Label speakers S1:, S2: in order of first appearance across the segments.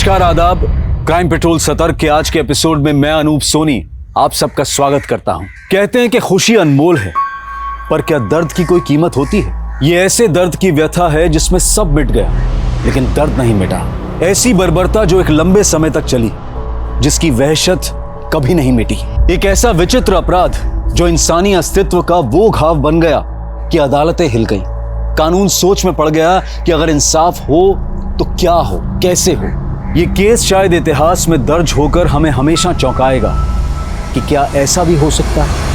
S1: नमस्कार, आदाब। Crime petrol सतर्क के आज के एपिसोड में मैं अनूप सोनी आप सबका स्वागत करता हूं। कहते हैं कि खुशी अनमोल है, पर क्या दर्द की कोई कीमत होती है? ये ऐसे दर्द की व्यथा है जिसमें सब मिट गया लेकिन दर्द नहीं मिटा। ऐसी बर्बरता जो एक लंबे समय तक चली, जिसकी वहशत कभी नहीं मिटी। एक ऐसा विचित्र अपराध जो इंसानी अस्तित्व का वो घाव बन गया कि अदालतें हिल गई। कानून सोच में पड़ गया कि अगर इंसाफ हो तो क्या हो, कैसे हो। ये केस शायद इतिहास में दर्ज होकर हमें हमेशा चौंकाएगा कि क्या ऐसा भी हो सकता है।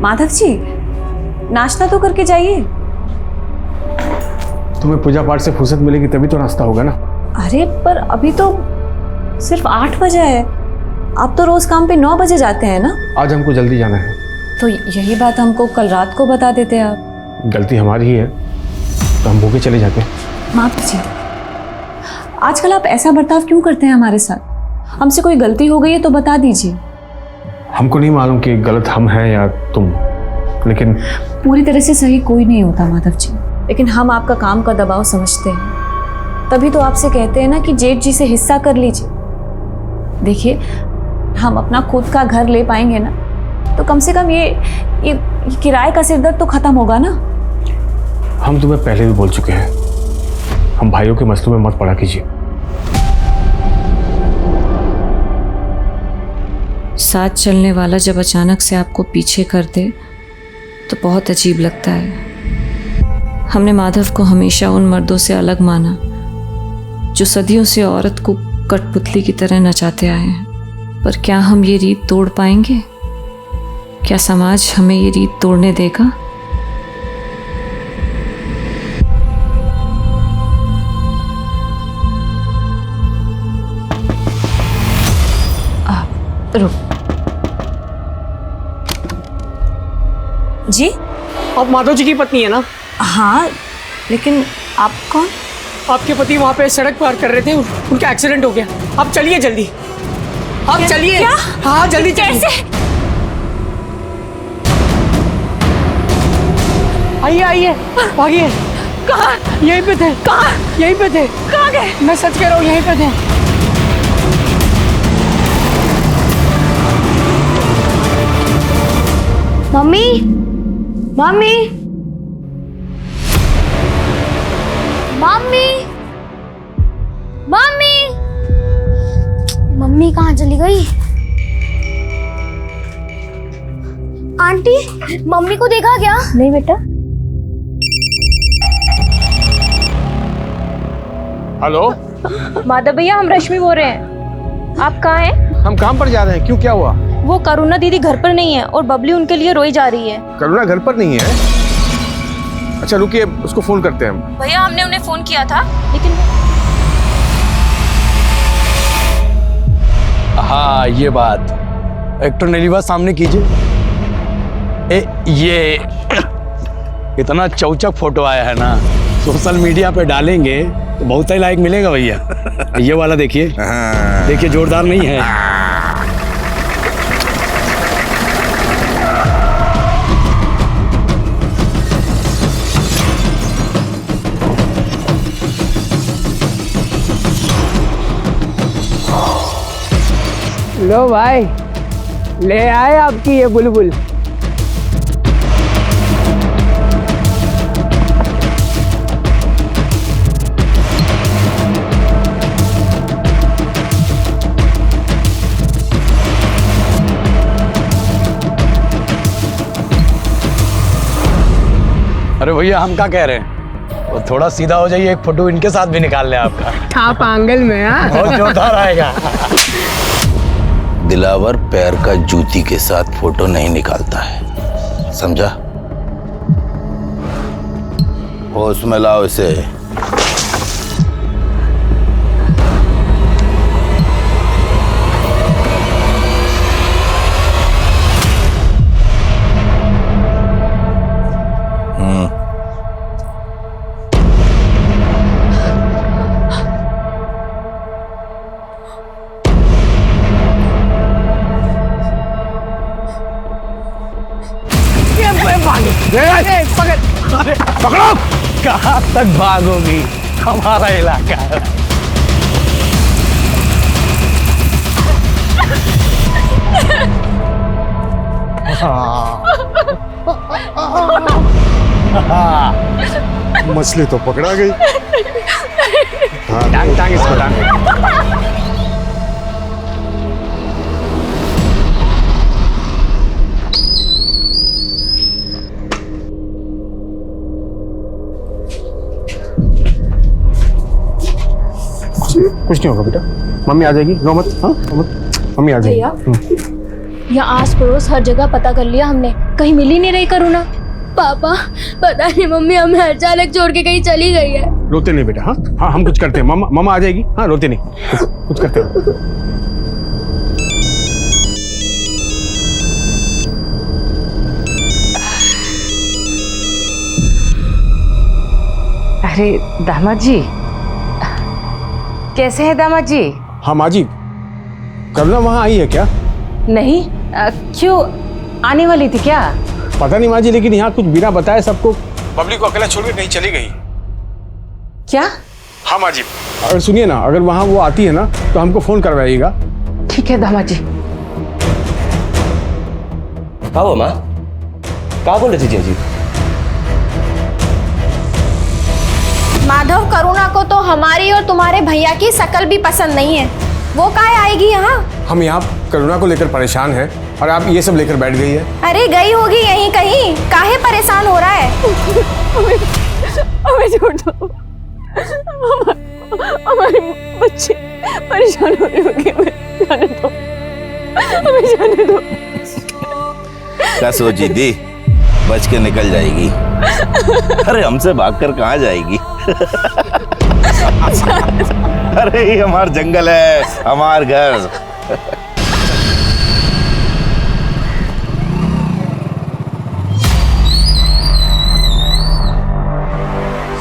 S2: माधव जी, नाश्ता तो करके जाइए।
S3: तुम्हें पूजा पाठ से फुर्सत मिलेगी तभी तो नाश्ता होगा ना।
S2: अरे पर अभी तो सिर्फ 8 बजे है। आप तो रोज काम पे 9 बजे जाते हैं ना।
S3: आज हमको जल्दी जाना है।
S2: तो यही बात हमको कल रात को बता देते आप।
S3: गलती हमारी ही है, तो हम भूखे चले जाते हैं।
S2: माधव जी, आजकल आप ऐसा बर्ताव क्यों करते हैं हमारे साथ? हमसे कोई गलती हो गई है तो बता दीजिए।
S3: हमको नहीं मालूम कि गलत हम हैं या तुम, लेकिन
S2: पूरी तरह से सही कोई नहीं होता माधव जी, लेकिन हम आपका काम का दबाव समझते हैं। तभी तो आपसे कहते हैं ना कि जेठ जी से हिस्सा कर लीजिए। देखिए, हम अपना खुद का घर ले पाएंगे ना, तो कम से कम ये किराए का सिरदर्द तो खत्म होगा ना।
S3: हम तुम्हें पहले भी बोल चुके हैं, हम भाइयों के मसलों में मत पड़ा कीजिए।
S2: साथ चलने वाला जब अचानक से आपको पीछे कर दे तो बहुत अजीब लगता है। हमने माधव को हमेशा उन मर्दों से अलग माना जो सदियों से औरत को कठपुतली की तरह नचाते आए हैं। पर क्या हम ये रीत तोड़ पाएंगे? क्या समाज हमें ये रीत तोड़ने देगा? रुक जी,
S4: आप माधव जी की पत्नी है ना?
S2: हाँ, लेकिन आप कौन?
S4: आपके पति वहाँ पे सड़क पार कर रहे थे, उनका एक्सीडेंट हो गया। आप चलिए जल्दी, आप चलिए।
S2: क्या?
S4: हाँ जल्दी चलिए।
S2: कैसे?
S4: आइए आइए, भागिए।
S2: कहाँ?
S4: यहीं पे थे।
S2: कहाँ?
S4: यहीं पे थे।
S2: कहाँ गए?
S4: मैं सच कह रहा हूँ, यहीं पे थे।
S5: Mummy, mummy, mummy, mummy, mummy कहाँ चली गई? आंटी, मम्मी को देखा क्या? नहीं बेटा।
S3: हेलो
S6: माधव भैया, हम रश्मि बोल रहे हैं। आप कहाँ हैं?
S3: हम काम पर जा रहे हैं। क्यों, क्या हुआ?
S6: वो करुणा दीदी घर पर नहीं है और बबली उनके लिए रोई जा रही है।
S3: करुणा घर पर नहीं है? अच्छा रुकिए, उसको फोन करते हैं हम।
S6: भैया, हमने उन्हें फोन किया था लेकिन
S1: हाँ, ये बात एक तो नलीवा सामने कीजिए। ये इतना चौचक फोटो आया है ना, सोशल मीडिया पे डालेंगे तो बहुत ही लाइक मिलेगा भैया। ये वाला देखिए, देखिए जोरदार नहीं है?
S4: लो भाई, ले आए आपकी ये बुलबुल।
S1: अरे भैया, हम क्या कह रहे हैं, वो थोड़ा सीधा हो जाइए, एक फोटो इनके साथ भी निकाल ले आपका।
S4: आप आंगल में। हाँ,
S1: बहुत जोरदार आएगा।
S7: दिलावर पैर का जूती के साथ फोटो नहीं निकालता है, समझा? होश में लाओ इसे।
S3: कहाँ तक भागोगी, हमारा इलाका है।
S8: मछली तो पकड़ा गई।
S3: टांग टांग इसको टांग। कुछ नहीं होगा बेटा, मम्मी आ जाएगी, रो मत। हाँ मम्मी आ जाएगी।
S6: यहाँ आस पड़ोस हर जगह पता कर लिया हमने, कहीं मिल ही नहीं रही करुणा।
S5: पापा पता नहीं मम्मी हमें अचानक छोड़ के कहीं चली गई है।
S3: रोते नहीं बेटा। हाँ हाँ हम कुछ करते हैं, मम्मा आ जाएगी। हाँ रोते नहीं, कुछ करते हैं।
S9: अरे दामाद जी, कैसे हैं दामाद जी?
S3: हाँ माँ जी, करुणा वहाँ आई है क्या?
S9: नहीं, क्यों, आने वाली थी क्या?
S3: पता नहीं माँ जी, लेकिन यहाँ कुछ बिना बताए सबको बबली को अकेला छोड़ के कहीं चली गई।
S9: क्या?
S3: हाँ माँ जी, अगर सुनिए ना, अगर वहाँ वो आती है ना तो हमको फोन करवाइएगा।
S9: ठीक है दामाद जी।
S10: कहाँ हो माँ, कहाँ बोल रही थी जी?
S5: माधव, करुणा को तो हमारी और तुम्हारे भैया की शकल भी पसंद नहीं है, वो काहे आएगी यहाँ? हम
S3: यहाँ करुणा को लेकर परेशान हैं और आप ये सब लेकर बैठ गई है।
S5: अरे गई होगी यहीं कहीं, काहे परेशान हो रहा है?
S2: हमें छोड़ दो, हमारे बच्चे परेशान हो रहे होंगे, हमें जाने दो, हमें जाने दो।
S7: क्या सोची थी, बच के निकल जाएगी? अरे हमसे भागकर कहाँ जाएगी? अरे ये हमार जंगल है, हमार घर।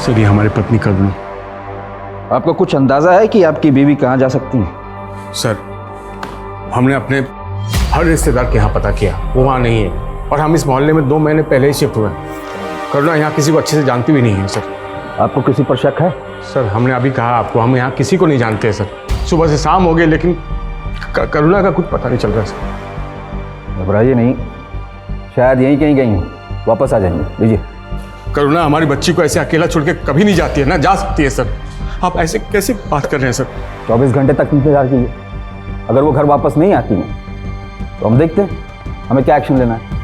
S3: सर ये हमारी पत्नी करुणा।
S11: आपको कुछ अंदाजा है कि आपकी बीवी कहाँ जा सकती है?
S3: सर हमने अपने हर रिश्तेदार के यहाँ पता किया, वो वहाँ नहीं है, और हम इस मोहल्ले में 2 महीने पहले ही शिफ्ट हुए। करुणा यहाँ किसी को अच्छे से जानती भी नहीं है सर।
S11: आपको किसी पर शक है?
S3: सर हमने अभी कहा आपको, हम यहाँ किसी को नहीं जानते सर। सुबह से शाम हो गई लेकिन करुणा का कुछ पता नहीं चल रहा सर।
S11: घबराइए नहीं, शायद यहीं कहीं गई हूँ, वापस आ जाएंगे। लीजिए।
S3: करुणा हमारी बच्ची को ऐसे अकेला छोड़ के कभी नहीं जाती है ना, जा सकती है सर। आप ऐसे कैसे बात कर रहे हैं सर?
S11: 24 घंटे तक इंतजार कीजिए, अगर वो घर वापस नहीं आती है तो हम देखते हैं हमें क्या एक्शन लेना है।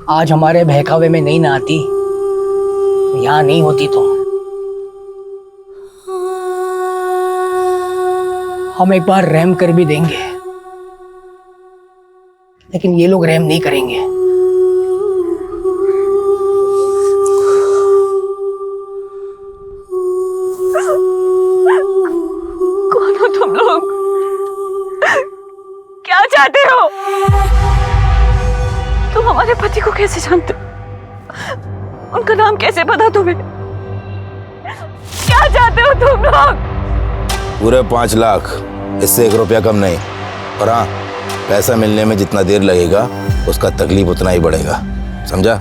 S12: आज हमारे बहकावे में नहीं ना आती, यहाँ नहीं होती तो हम एक बार रहम कर भी देंगे, लेकिन ये लोग रहम नहीं करेंगे।
S2: कौन हो तुम लोग? क्या चाहते हो? तुम हमारे पति को कैसे जानते हो? उनका नाम कैसे पता तुम्हें? क्या चाहते हो तुम लोग?
S7: पूरे 5 लाख, इससे 1 रुपया कम नहीं। और हाँ, पैसा मिलने में जितना देर लगेगा उसका तकलीफ उतना ही बढ़ेगा, समझा?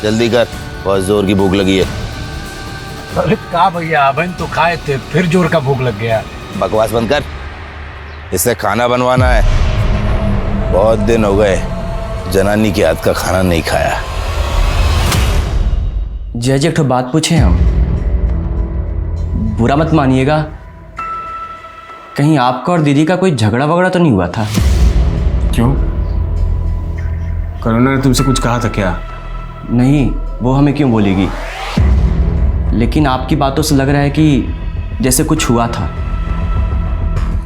S7: जल्दी कर, बहुत जोर की भूख लगी है।
S13: अरे का भैया, अबन तो खाए थे, फिर जोर का भूख लग गया।
S7: बकवास बंद कर, इससे खाना बनवाना है। बहुत दिन हो गए जनानी के हाथ का खाना नहीं खाया।
S10: जय एक बात पूछे हम, बुरा मत मानिएगा, कहीं आपका और दीदी का कोई झगड़ा वगड़ा तो नहीं हुआ था?
S3: क्यों, करुणा ने तुमसे कुछ कहा था क्या?
S10: नहीं, वो हमें क्यों बोलेगी, लेकिन आपकी बातों से लग रहा है कि जैसे कुछ हुआ था।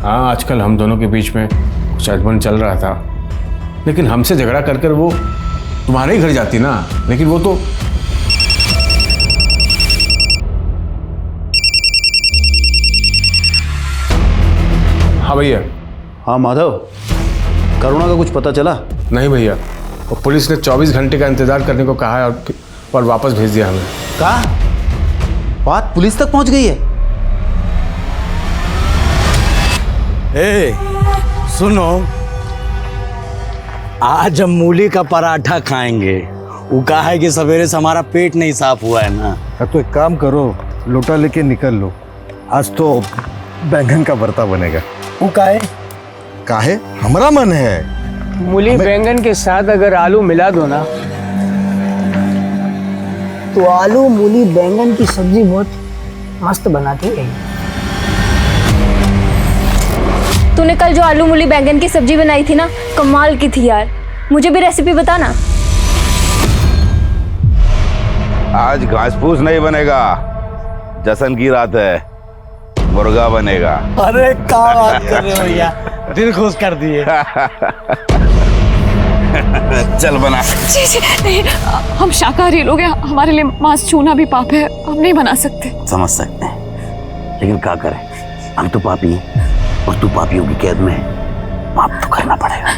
S3: हाँ, आजकल हम दोनों के बीच में कुछ अनबन चल रहा था, लेकिन हमसे झगड़ा कर कर वो तुम्हारे ही घर जाती ना। लेकिन वो तो हाँ भैया।
S1: हाँ माधव, करुणा का कुछ पता चला?
S3: नहीं भैया, और पुलिस ने 24 घंटे का इंतजार करने को कहा है और वापस भेज दिया हमें।
S1: कहा? बात पुलिस तक पहुंच गई है?
S13: ए, सुनो, आज हम मूली का पराठा खाएंगे। वो कहा है कि सवेरे से हमारा पेट नहीं साफ हुआ है ना।
S8: तो एक काम करो, लोटा लेके निकल लो, आज तो बैंगन का भरता बनेगा।
S13: वो काहे?
S8: काहे? हमारा मन है।
S4: मूली बैंगन के साथ अगर आलू मिला दो ना, तो आलू मूली बैंगन की सब्जी बहुत मस्त बनाती है।
S6: तूने कल जो आलू मूली बैंगन की सब्जी बनाई थी ना, कमाल की थी यार। मुझे भी रेसिपी बता ना।
S7: आज घास फूस नहीं बनेगा, जश्न की रात है, मुर्गा बनेगा।
S13: अरे क्या बात कर रहे हो भैया, दिल खुश कर दिए।
S7: चल बना।
S2: जी जी नहीं, हम शाकाहारी लोग हैं, हमारे लिए मांस छूना भी पाप है, हम नहीं बना सकते।
S13: समझ सकते हैं, लेकिन क्या करें, हम तो पापी हैं और तू पापियों की कैद में है। पाप तो करना पड़ेगा।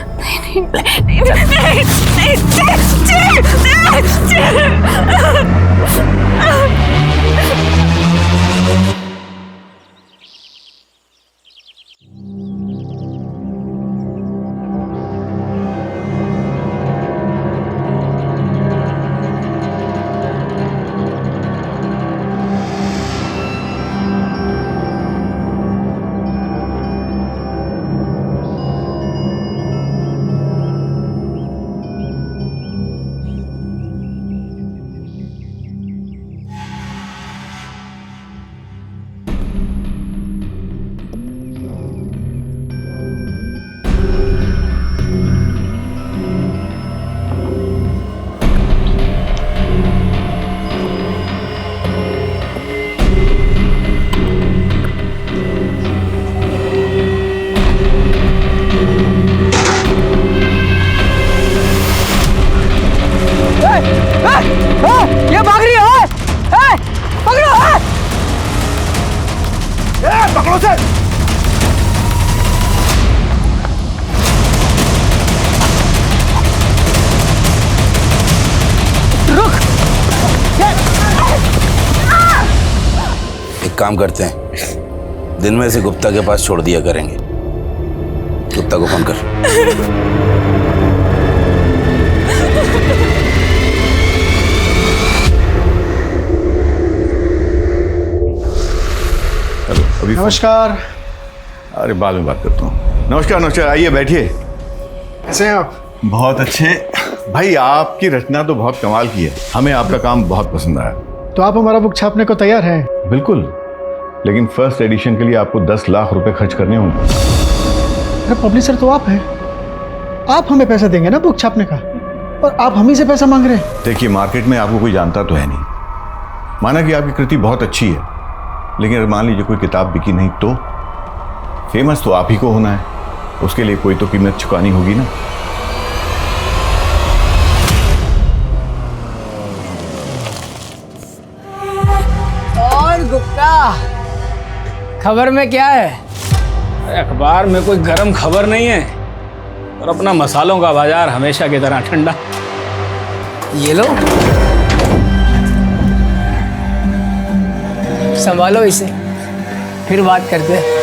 S4: ये भाग रही है, पकड़ो।
S8: पकड़ो से।
S4: रुक।
S7: एक काम करते हैं, दिन में से गुप्ता के पास छोड़ दिया करेंगे। गुप्ता को फोन कर।
S8: नमस्कार।
S11: अरे बाद में बात करता हूँ। नमस्कार नमस्कार, आइए बैठिए।
S8: कैसे हैं आप?
S11: बहुत अच्छे भाई, आपकी रचना तो बहुत कमाल की है, हमें आपका काम बहुत पसंद आया।
S8: तो आप हमारा बुक छापने को तैयार हैं?
S11: बिल्कुल, लेकिन फर्स्ट एडिशन के लिए आपको 10 लाख रुपए खर्च करने होंगे।
S8: अरे पब्लिशर तो आप हैं, आप हमें पैसा देंगे ना बुक छापने का, और आप हम ही से पैसा मांग रहे हैं।
S11: देखिए, मार्केट में आपको कोई जानता तो है नहीं। माना कि आपकी कृति बहुत अच्छी है, लेकिन अगर मान लीजिए कोई किताब बिकी नहीं तो फेमस तो आप ही को होना है, उसके लिए कोई तो कीमत चुकानी होगी ना।
S4: और गुप्ता, खबर में क्या है?
S13: अखबार में कोई गरम खबर नहीं है, और अपना मसालों का बाजार हमेशा की तरह ठंडा।
S4: ये लो, संभालो इसे, फिर बात करते हैं।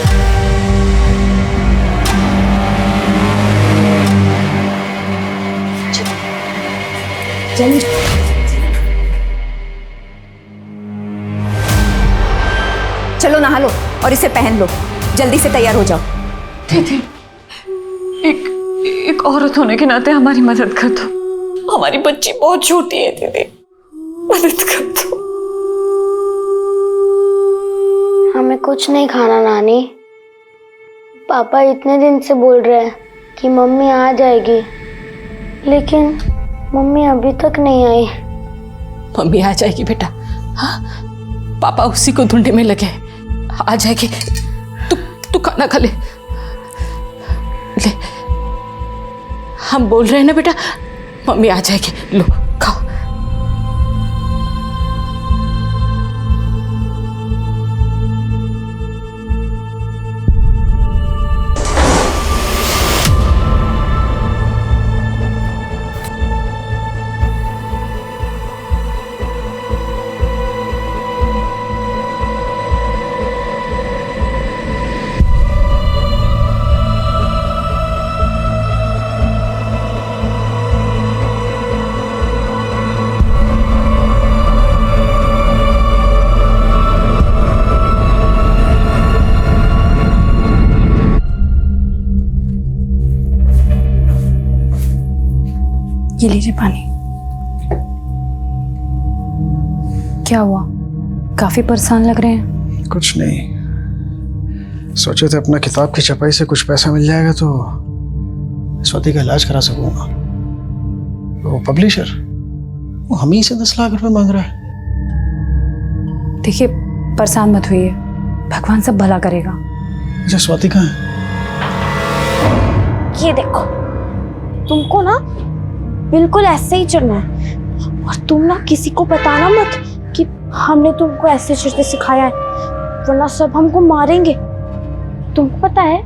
S5: चलो नहा लो और इसे पहन लो, जल्दी से तैयार हो जाओ।
S2: दीदी, एक औरत होने के नाते हमारी मदद कर दो। हमारी बच्ची बहुत छोटी है दीदी, मदद कर दो।
S5: हमें कुछ नहीं खाना नानी। पापा इतने दिन से बोल रहे हैं कि मम्मी आ जाएगी, लेकिन मम्मी अभी तक नहीं आई।
S2: मम्मी आ जाएगी बेटा, हाँ, पापा उसी को ढूंढने में लगे, आ जाएगी। तू खाना खा ले,
S4: हम बोल रहे हैं ना बेटा, मम्मी आ जाएगी, लो खाओ।
S6: ये लीजिए पानी। क्या हुआ, काफी परेशान लग रहे हैं?
S8: कुछ नहीं, सोचे थे अपना किताब की छपाई से कुछ पैसा मिल जाएगा तो स्वाति का इलाज करा सकूंगा। वो पब्लिशर वो हम ही से 10 लाख रुपए मांग रहा है।
S6: देखिए परेशान मत होइए, भगवान सब भला करेगा।
S8: अच्छा स्वाति कहाँ है?
S5: ये देखो, तुमको ना बिल्कुल ऐसे ही चलना है, और तुम ना किसी को बताना मत कि हमने तुमको ऐसे चलते सिखाया है, वरना सब हमको मारेंगे। तुमको पता है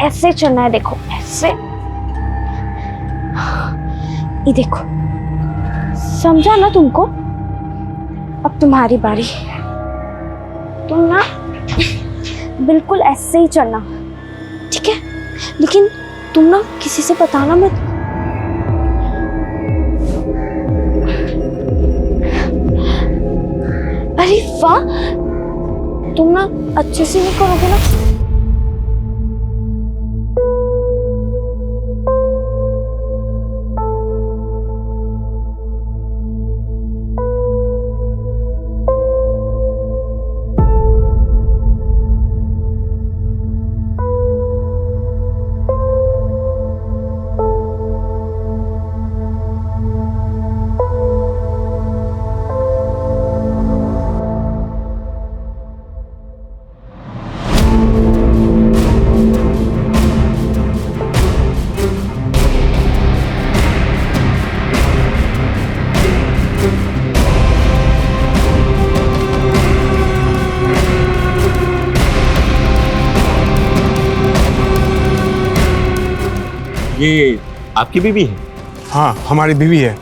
S5: ऐसे चलना है, देखो ऐसे, ये देखो, समझा ना तुमको? अब तुम्हारी बारी, तुम ना बिल्कुल ऐसे ही चलना, ठीक है? लेकिन तुम ना किसी से बताना मत। अरे वाह, तुम ना अच्छे से नहीं करोगे ना?
S3: ये
S14: आपकी बीवी है?
S3: हाँ हमारी बीवी है।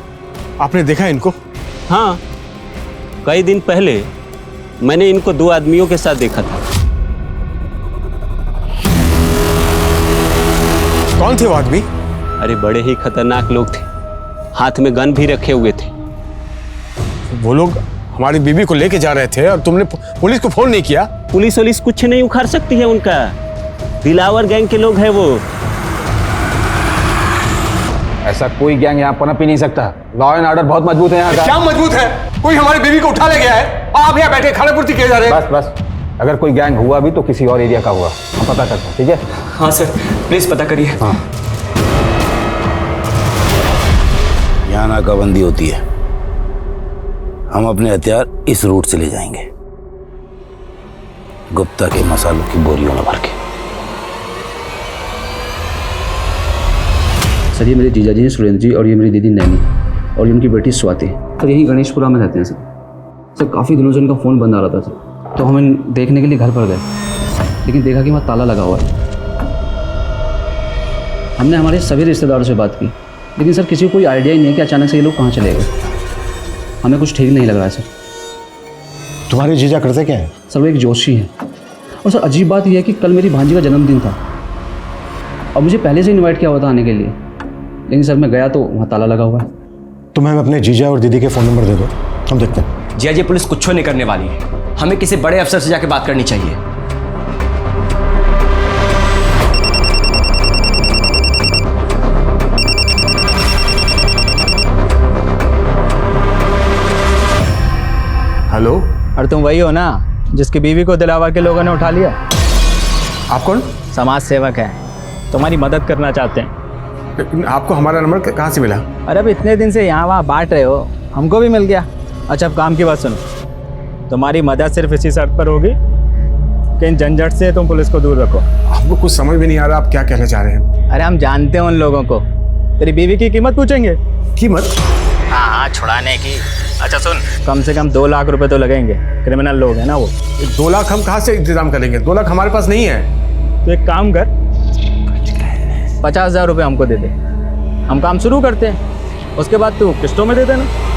S3: आपने देखा इनको?
S14: हाँ, कई दिन पहले मैंने इनको 2 आदमियों के साथ देखा था।
S3: कौन थे वो आदमी?
S14: अरे बड़े ही खतरनाक लोग थे, हाथ में गन भी रखे हुए थे।
S3: वो लोग हमारी बीवी को लेके जा रहे थे और तुमने पुलिस को फोन नहीं किया?
S14: पुलिस कुछ नहीं उखाड़ सकती है उनका, दिलावर गैंग के लोग हैं वो।
S3: ऐसा कोई गैंग यहाँ पनप ही नहीं सकता। लॉ एंड ऑर्डर बहुत मजबूत है यहाँ का। क्या मजबूत है? कोई हमारी बीवी को उठा ले गया है, आप यहाँ बैठे खाने पूर्ति किए जा रहे हैं। बस अगर कोई गैंग हुआ भी तो किसी और एरिया का हुआ, हम पता करते हैं, ठीक है?
S10: हाँ सर, प्लीज पता करिए।
S3: हाँ।
S7: यहाँ नाकाबंदी होती है, हम अपने हथियार इस रूट से ले जाएंगे, गुप्ता के मसालों की बोरियों में भर के।
S15: सर ये मेरे जीजा जी हैं सुरेंद्र जी, और ये मेरी दीदी नैनी, और ये उनकी बेटी स्वाति। सर यही गणेशपुरा में रहते हैं सर। काफ़ी दिनों से उनका फ़ोन बंद आ रहा था सर, तो हम देखने के लिए घर पर गए, लेकिन देखा कि वहाँ ताला लगा हुआ है। हमने हमारे सभी रिश्तेदारों से बात की, लेकिन सर किसी को कोई आइडिया ही नहीं है कि अचानक से ये लोग कहाँ चले गए। हमें कुछ ठीक नहीं लग रहा है सर।
S16: तुम्हारे जीजा करते क्या है?
S15: सर वो एक जोशी हैं, और सर अजीब बात यह है कि कल मेरी भांजी का जन्मदिन था, और मुझे पहले से इन्वाइट किया हुआ था आने के लिए, लेकिन सर मैं गया तो वहाँ ताला लगा हुआ है।
S16: तुम्हें अपने जीजा और दीदी के फ़ोन नंबर दे दो, हम देखते हैं।
S10: जीजा जी पुलिस कुछ नहीं करने वाली है, हमें किसी बड़े अफसर से जाके बात करनी चाहिए।
S3: हेलो।
S17: और तुम वही हो ना जिसकी बीवी को दिलावर के लोगों ने उठा लिया?
S3: आप कौन?
S17: समाज सेवक है, तुम्हारी मदद करना चाहते हैं।
S3: आपको हमारा नंबर कहाँ से मिला?
S17: अरे अब इतने दिन से यहाँ वहाँ बांट रहे हो, हमको भी मिल गया। अच्छा अब काम की बात सुनो, तुम्हारी मदद सिर्फ इसी शर्त पर होगी कि इन झंझट से तुम पुलिस को दूर रखो।
S3: आपको कुछ समझ में नहीं आ रहा आप क्या कहना चाह रहे हैं?
S17: अरे हम जानते हैं उन लोगों को, तेरी बीवी की कीमत पूछेंगे।
S16: कीमत?
S17: हाँ, छुड़ाने की। अच्छा सुन, कम से कम 2 लाख रुपए तो लगेंगे, क्रिमिनल लोग हैं ना वो।
S16: 2 लाख हम कहाँ से इंतजाम करेंगे? 2 लाख हमारे पास नहीं है।
S17: तो एक काम कर, 50,000 रुपये हमको दे दे, हम काम शुरू करते हैं, उसके बाद तू किस्तों में दे देना।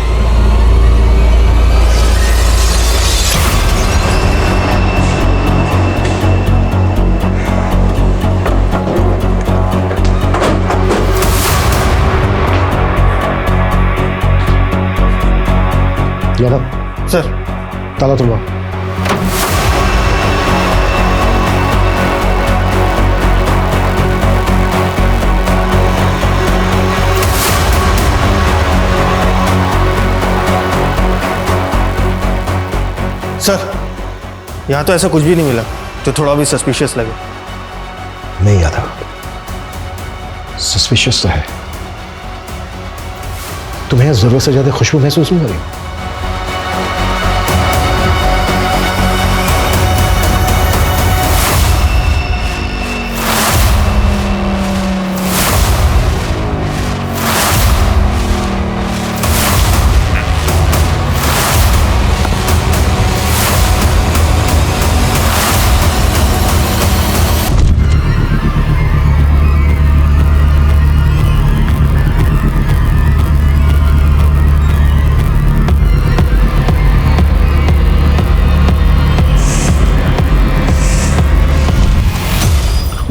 S16: यादव सर, ताला तोड़वा।
S18: सर, यहाँ तो ऐसा कुछ भी नहीं मिला जो थोड़ा भी सस्पिशियस लगे।
S16: नहीं यादव, सस्पिशियस तो है। तुम्हें जरूरत से ज्यादा खुशबू महसूस नहीं हो रही?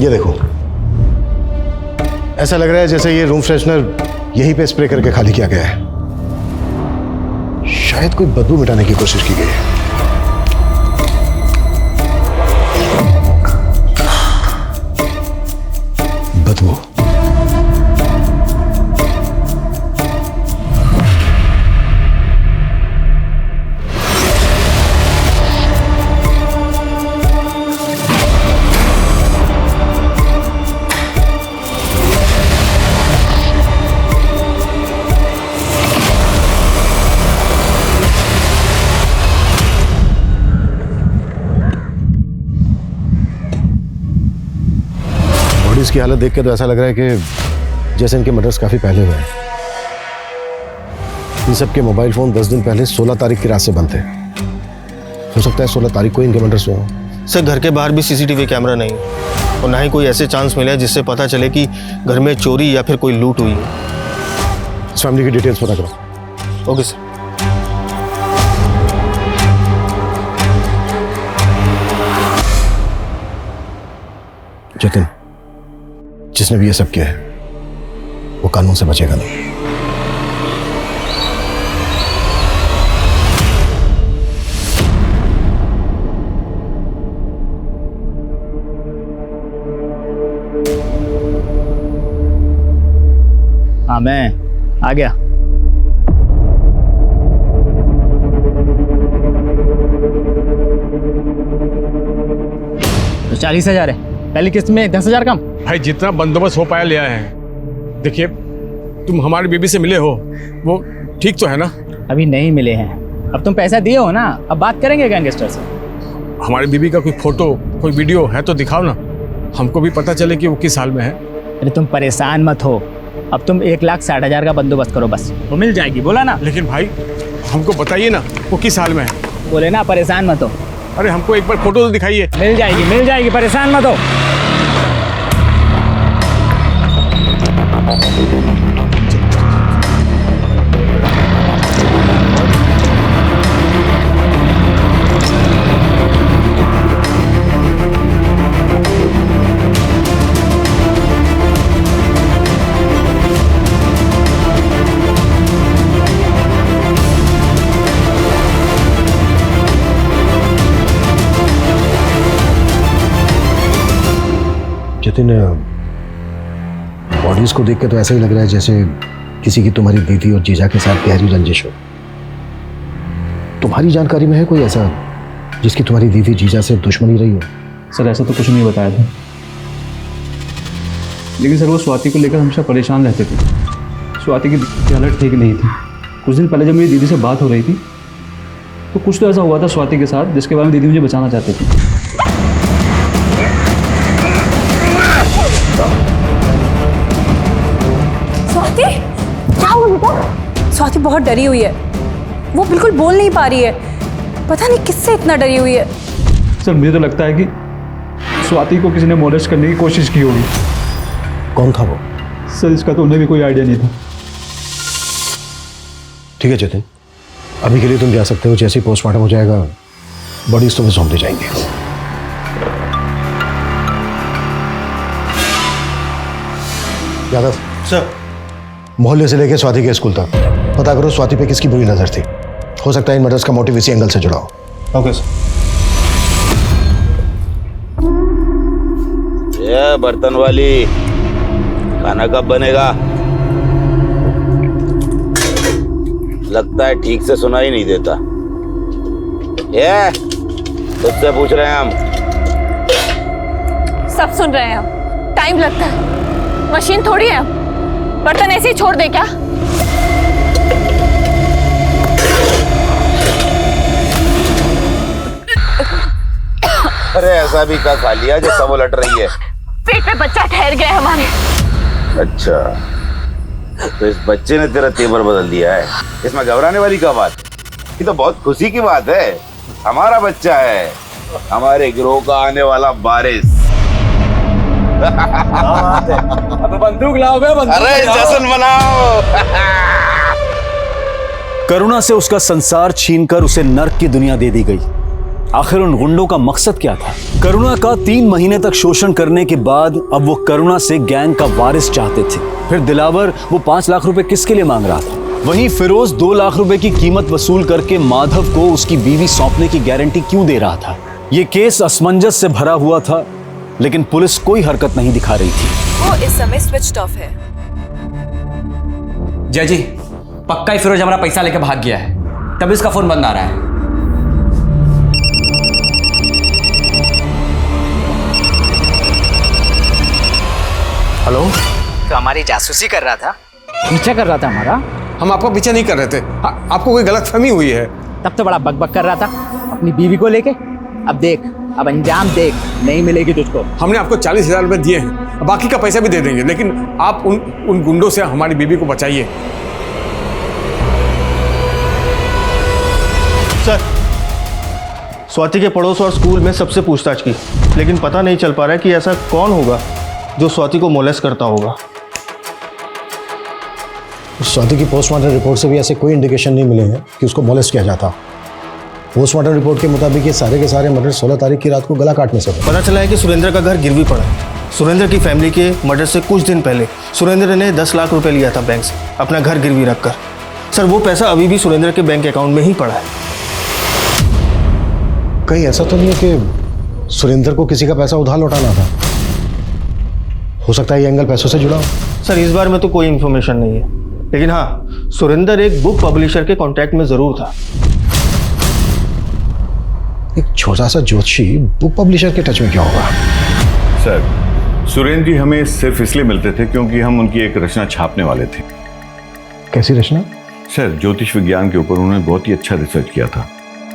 S16: ये देखो, ऐसा लग रहा है जैसे ये रूम फ्रेशनर यहीं पे स्प्रे करके खाली किया गया है। शायद कोई बदबू मिटाने की कोशिश की गई है। बदबू। इसकी हालत देख के तो ऐसा लग रहा है कि जैसे इनके मर्डर्स काफी पहले हुए हैं। इन सब के मोबाइल फोन 10 दिन पहले 16 तारीख की रात से बंद थे। हो सकता है 16 तारीख को इनके मर्डर्स हुए हों।
S18: सर, घर के बाहर भी सीसीटीवी कैमरा नहीं है और ना ही कोई ऐसे चांस मिले जिससे पता चले कि घर में चोरी या फिर कोई लूट हुई है।
S16: इस फैमिली की डिटेल्स पता करो।
S18: Okay sir.
S16: जतिन, जिसने भी ये सब किया है वो कानून से बचेगा नहीं।
S17: हाँ, मैं आ गया। तो 40,000 है, पहली किस्त में 10,000 कम।
S19: भाई जितना बंदोबस्त हो पाया ले आए हैं। देखिए, तुम हमारी बीबी से मिले हो, वो ठीक तो है ना?
S17: अभी नहीं मिले हैं। अब तुम पैसा दिए हो ना, अब बात करेंगे गैंगस्टर से।
S19: हमारी बीबी का कोई फोटो, कोई वीडियो है तो दिखाओ ना, हमको भी पता चले कि वो किस हाल में है।
S17: अरे तुम परेशान मत हो, अब तुम 1,60,000 का बंदोबस्त करो बस, वो मिल जाएगी। बोला ना।
S19: लेकिन भाई हमको बताइए ना वो किस हाल में है।
S17: बोले ना परेशान मत हो।
S19: अरे हमको एक बार फोटो तो दिखाइए।
S17: मिल जाएगी, परेशान मत हो।
S16: जतिन, बॉडीज को देख के तो ऐसा ही लग रहा है जैसे किसी की तुम्हारी दीदी और जीजा के साथ गहरी रंजिश हो। तुम्हारी जानकारी में है कोई ऐसा जिसकी तुम्हारी दीदी जीजा से दुश्मनी रही हो?
S15: सर, ऐसा तो कुछ नहीं बताया था, लेकिन सर वो स्वाति को लेकर हमेशा परेशान रहते थे। स्वाति की हालत ठीक नहीं थी। कुछ दिन पहले जब मेरी दीदी से बात हो रही थी तो कुछ तो ऐसा हुआ था स्वाति के साथ जिसके बारे में दीदी मुझे बचाना चाहती थी।
S9: बहुत डरी हुई है। वो बिल्कुल बोल नहीं पा रही है, पता नहीं किससे इतना डरी हुई है।
S15: सर मुझे तो लगता है कि स्वाति को किसी ने मोलेस्ट करने की कोशिश की होगी।
S16: कौन था वो?
S15: सर इसका तो उन्हें भी कोई आइडिया नहीं था।
S16: ठीक है चेतन, अभी के लिए तुम जा सकते हो। जैसे ही पोस्टमार्टम हो जाएगा बॉडीज तुम्हें सौंप दी जाएंगी। यादव
S18: सर,
S16: मोहल्ले से लेकर स्वाति के स्कूल तक पता करो स्वाति पे किसकी बुरी नजर थी। हो सकता है इन मर्डर्स का मोटिव इसी एंगल से जुड़ा हो।
S18: Okay sir.
S7: ये बर्तन वाली, खाना कब बनेगा? लगता है ठीक से सुना ही नहीं देता। ये तुझसे पूछ रहे हैं हम।
S6: सब सुन रहे हैं हम। टाइम लगता है, मशीन थोड़ी है। बर्तन ऐसे ही छोड़ दे क्या?
S7: अरे ऐसा भी क्या खा लिया जो सब उलट रही है?
S6: पेट पे बच्चा ठहर गया हमारे।
S7: अच्छा, तो इस बच्चे ने तेरा तेवर बदल दिया है। इसमें घबराने वाली क्या बात? ये तो बहुत खुशी की बात है। हमारा बच्चा है, हमारे गिरोह का आने वाला वारिस।
S19: अब बंदूक लाओ बे, बंदूक।
S7: अरे जश्न मनाओ।
S1: करुणा से उसका संसार छीनकर उसे नर्क की दुनिया दे दी गई। आखिर उन गुंडों का मकसद क्या था? करुणा का 3 महीने तक शोषण करने के बाद अब वो करुणा से गैंग का वारिस चाहते थे। फिर दिलावर वो 5 लाख रुपए किसके लिए मांग रहा था? वहीं फिरोज 2 लाख रुपए की कीमत वसूल करके माधव को उसकी बीवी सौंपने की गारंटी क्यों दे रहा था? ये केस असमंजस से भरा हुआ था, लेकिन पुलिस कोई हरकत नहीं दिखा रही थी।
S2: वो इस समय स्विच ऑफ है।
S10: जय जी, पक्का ही फिरोज हमारा पैसा लेके भाग गया है, तभी इसका फोन बंद आ रहा है।
S18: हेलो,
S12: तो हमारी जासूसी कर रहा था?
S17: पीछा कर रहा था हमारा?
S19: हम आपको पीछे नहीं कर रहे थे। आपको कोई गलतफहमी हुई है।
S17: तब तो बड़ा बकबक कर रहा था अपनी बीवी को लेके। अब देख, अब अंजाम देख, नहीं मिलेगी तुझको।
S19: हमने आपको 40,000 रुपए दिए हैं, बाकी का पैसा भी दे देंगे, लेकिन आप उन गुंडों से हमारी बीवी को बचाइए।
S18: सर, स्वाति के पड़ोस और स्कूल में सबसे पूछताछ की, लेकिन पता नहीं चल पा रहा है कि ऐसा कौन होगा जो स्वाति को मोलेस्ट करता होगा।
S16: स्वाति की पोस्टमार्टम रिपोर्ट से भी ऐसे कोई इंडिकेशन नहीं मिले हैं कि उसको मोलेस्ट किया जाता। पोस्टमार्टम रिपोर्ट के मुताबिक ये सारे के सारे मर्डर 16 तारीख की रात को गला काटने से हुए।
S18: पता चला है कि सुरेंद्र का घर गिरवी पड़ा है। सुरेंद्र की फैमिली के मर्डर से कुछ दिन पहले सुरेंद्र ने 10 लाख रुपए लिया था बैंक से, अपना घर गिरवी रखकर। सर, वो पैसा अभी भी सुरेंद्र के बैंक अकाउंट में ही पड़ा है।
S16: कहीं ऐसा तो नहीं है कि सुरेंद्र को किसी का पैसा उधार लौटाना था? हो सकता है ये एंगल पैसों से जुड़ा हो।
S18: सर, इस बार में तो कोई इन्फॉर्मेशन नहीं है, लेकिन हाँ, सुरेंद्र एक बुक पब्लिशर के कांटेक्ट में जरूर था।
S16: एक छोटा सा ज्योतिषी बुक पब्लिशर के टच में क्या होगा?
S11: सर, सुरेंद्र जी हमें सिर्फ इसलिए मिलते थे क्योंकि हम उनकी एक रचना छापने वाले थे।
S16: कैसी रचना?
S11: सर, ज्योतिष विज्ञान के ऊपर उन्होंने बहुत ही अच्छा रिसर्च किया था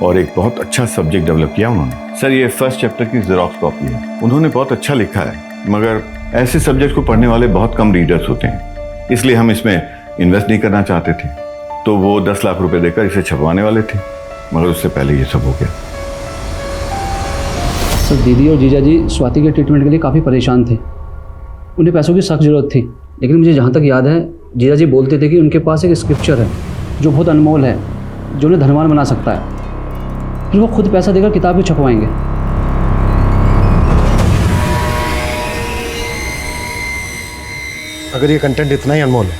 S11: और एक बहुत अच्छा सब्जेक्ट डेवलप किया उन्होंने। सर, ये फर्स्ट चैप्टर की जेरोक्स कॉपी है। उन्होंने बहुत अच्छा लिखा है, मगर ऐसे सब्जेक्ट को पढ़ने वाले बहुत कम रीडर्स होते हैं, इसलिए हम इसमें इन्वेस्ट नहीं करना चाहते थे। तो वो 10 लाख रुपए देकर इसे छपवाने वाले थे, मगर उससे पहले ये सब हो गया।
S15: सर, दीदी और जीजा जी स्वाति के ट्रीटमेंट के लिए काफ़ी परेशान थे। उन्हें पैसों की सख्त ज़रूरत थी, लेकिन मुझे जहाँ तक याद है जीजा जी बोलते थे कि उनके पास एक स्क्रिप्चर है जो बहुत अनमोल है, जो उन्हें धनवान बना सकता है। फिर वो खुद पैसा देकर किताब भी छपवाएंगे।
S16: अगर ये कंटेंट इतना ही अनमोल है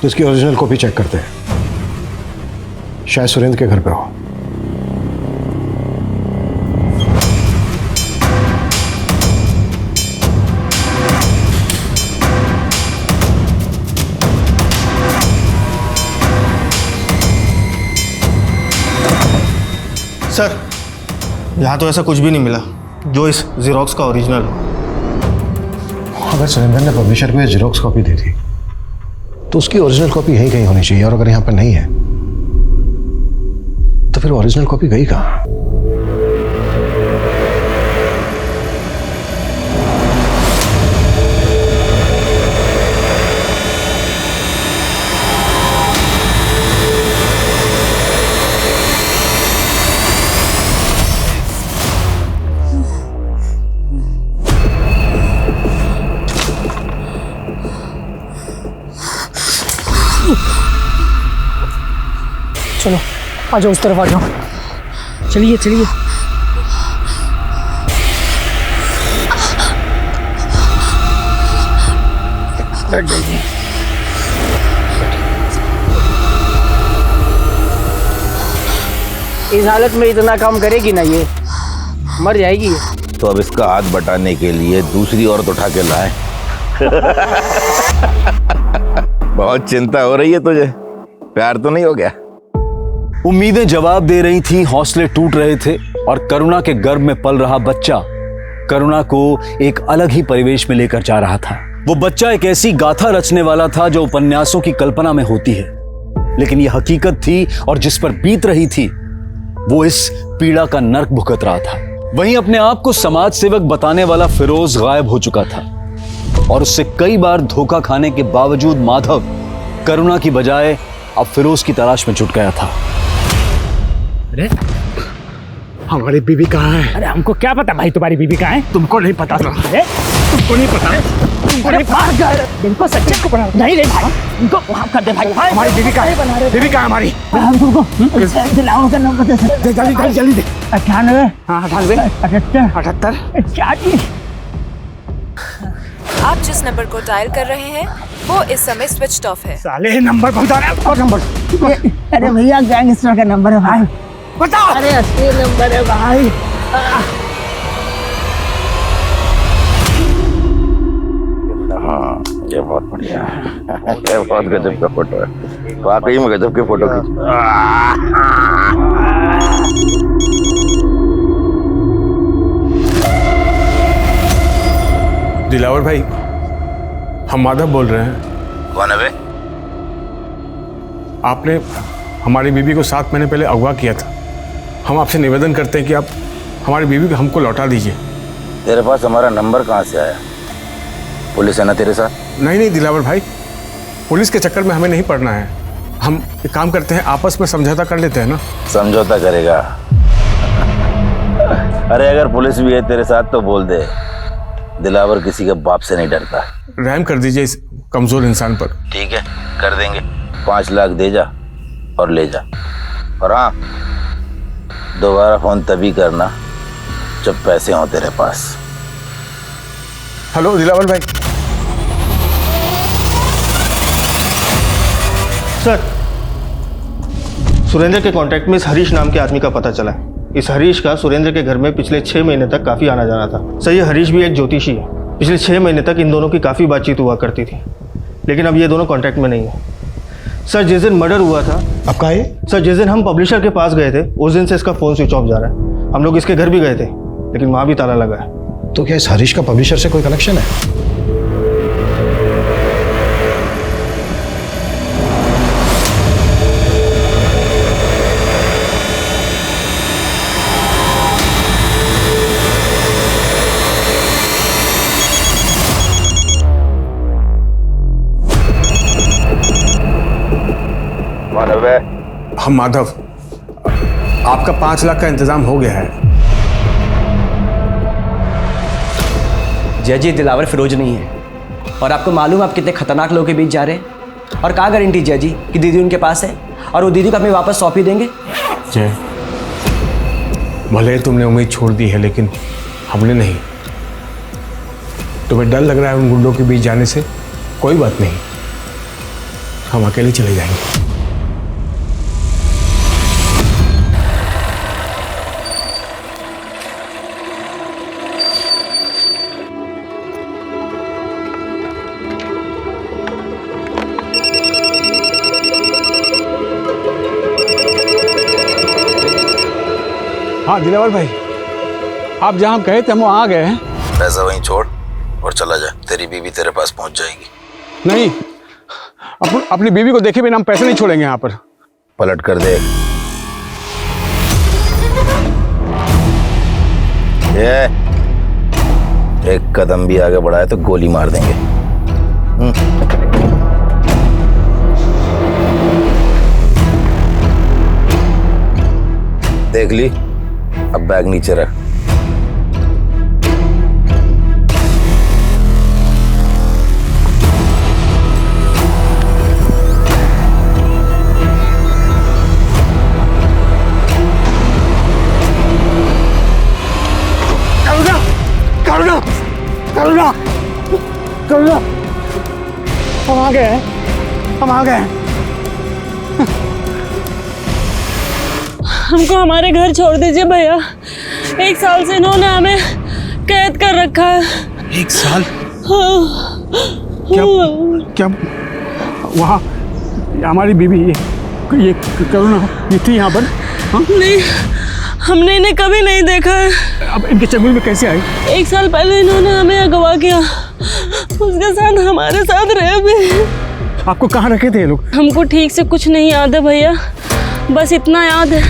S16: तो इसकी ओरिजिनल कॉपी चेक करते हैं। शायद सुरेंद्र के घर पे हो।
S18: सर, यहाँ तो ऐसा कुछ भी नहीं मिला जो इस जेरोक्स का ओरिजिनल हो।
S16: अगर सुरेंद्र ने पब्लिशर को ये जेरोक्स कॉपी दी थी तो उसकी ओरिजिनल कॉपी यहीं कहीं होनी चाहिए, और अगर यहाँ पर नहीं है तो फिर ओरिजिनल कॉपी गई कहाँ?
S4: आ जाओ उस तरफ आ जाओ। चलिए चलिए। बैठ जाइए। इस हालत में इतना काम करेगी ना, ये मर जाएगी ये।
S7: तो अब इसका हाथ बटाने के लिए दूसरी औरत उठा के लाए। बहुत चिंता हो रही है तुझे, प्यार तो नहीं हो गया?
S1: उम्मीदें जवाब दे रही थी, हौसले टूट रहे थे और करुणा के गर्भ में पल रहा बच्चा करुणा को एक अलग ही परिवेश में लेकर जा रहा था। वो बच्चा एक ऐसी गाथा रचने वाला था जो उपन्यासों की कल्पना में होती है, लेकिन यह हकीकत थी और जिस पर बीत रही थी वो इस पीड़ा का नर्क भुगत रहा था। वहीं अपने आप को समाज सेवक बताने वाला फिरोज गायब हो चुका था और उससे कई बार धोखा खाने के बावजूद माधव करुणा की बजाय अब फिरोज की तलाश में जुट गया था।
S19: अरे हमारी बीवी कहाँ है?
S4: अरे हमको क्या पता भाई तुम्हारी बीवी कहाँ है?
S19: तुमको नहीं पता था?
S4: अरे
S19: तुमको नहीं पता है?
S4: इनको सच्चे को बना नहीं रे भाई, इनको माफ कर दे भाई।
S19: हमारी बीवी कहाँ है? बीवी कहाँ है हमारी?
S4: हम तुमको दिलाओ का नंबर दे
S19: जल्दी जल्दी जल्दी दे।
S4: 98
S19: 98
S4: 78 40।
S20: आप जिस नंबर को डायल कर रहे हैं वो इस समय स्विच ऑफ है।
S19: साले नंबर बता रहे हैं। नंबर
S4: अरे भैया गैंगस्टर का नंबर है भाई,
S19: बताओ।
S4: अरे असली नंबर है भाई।
S7: हाँ ये बहुत बढ़िया है। ये बहुत गजब का फोटो है, वाकई में गजब के फोटो खींच।
S19: दिलावर भाई, हम माधव बोल रहे हैं।
S7: कौन है बे?
S19: आपने हमारी बीवी को 7 महीने पहले अगवा किया था। हम आपसे निवेदन करते हैं कि आप हमारी बीवी को हमको लौटा दीजिए।
S7: तेरे पास हमारा नंबर कहाँ से आया? पुलिस है ना तेरे साथ?
S19: नहीं नहीं दिलावर भाई, पुलिस के चक्कर में हमें नहीं पड़ना है। हम एक काम करते हैं, आपस में समझौता कर लेते हैं ना।
S7: समझौता करेगा? अरे अगर पुलिस भी है तेरे साथ तो बोल दे, दिलावर किसी के बाप से नहीं डरता।
S19: रहम कर दीजिए इस कमजोर इंसान पर।
S7: ठीक है कर देंगे, 5 लाख दे जा और ले जा। और हाँ, दोबारा फोन तभी करना जब पैसे हों तेरे पास।
S19: हेलो दिलावर भाई।
S18: सर, सुरेंद्र के कॉन्टैक्ट में इस हरीश नाम के आदमी का पता चला है। इस हरीश का सुरेंद्र के घर में पिछले 6 महीने तक काफ़ी आना जाना था। सर, ये हरीश भी एक ज्योतिषी है। पिछले 6 महीने तक इन दोनों की काफ़ी बातचीत हुआ करती थी, लेकिन अब ये दोनों कॉन्टैक्ट में नहीं है। सर, जिस दिन मर्डर हुआ था
S16: आपका ये?
S18: सर, जिस दिन हम पब्लिशर के पास गए थे उस दिन से इसका फ़ोन स्विच ऑफ जा रहा है। हम लोग इसके घर भी गए थे, लेकिन वहाँ भी ताला लगा है।
S16: तो क्या इस हरीश का पब्लिशर से कोई कनेक्शन है?
S19: हम माधव, आपका 5 लाख का इंतजाम हो गया है।
S10: जय जी, दिलावर फिरोज नहीं है और आपको मालूम आप कितने खतरनाक लोगों के बीच जा रहे हैं। और कहाँ गारंटी जय जी कि दीदी उनके पास है और वो दीदी को हमें वापस सौंप ही देंगे?
S19: जय, भले तुमने उम्मीद छोड़ दी है लेकिन हमने नहीं। तुम्हें डर लग रहा है उन गुंडों के बीच जाने से? कोई बात नहीं, हम अकेले चले जाएंगे। हाँ दिलावर भाई, आप जहाँ कहे थे हम वहाँ आ गए हैं।
S7: पैसा वहीं छोड़ और चला जा, तेरी बीवी तेरे पास पहुंच जाएगी।
S19: नहीं, अपनी बीवी को देखे बिना हम पैसे नहीं छोड़ेंगे यहाँ पर।
S7: पलट कर दे। ये एक कदम भी आगे बढ़ाए तो गोली मार देंगे। देख ली, अब बैग नीचे रख।
S8: करुणा, हम आ गए हैं, हम आ गए हैं।
S21: हमको हमारे घर छोड़ दीजिए भैया। 1 साल से इन्होंने हमें कैद कर रखा है।
S8: 1 साल?
S21: हाँ।
S8: क्या वहाँ हमारी बीवी ये करुणा ये थी यहाँ पर? हाँ?
S21: नहीं, हमने इन्हें कभी नहीं देखा है।
S8: अब इनके चंगुल में कैसे आई?
S21: 1 साल पहले इन्होंने हमें अगवा किया, उसके साथ हमारे साथ रहे भी।
S8: आपको कहाँ रखे थे ये लोग?
S21: हमको ठीक से कुछ नहीं याद है भैया, बस इतना याद है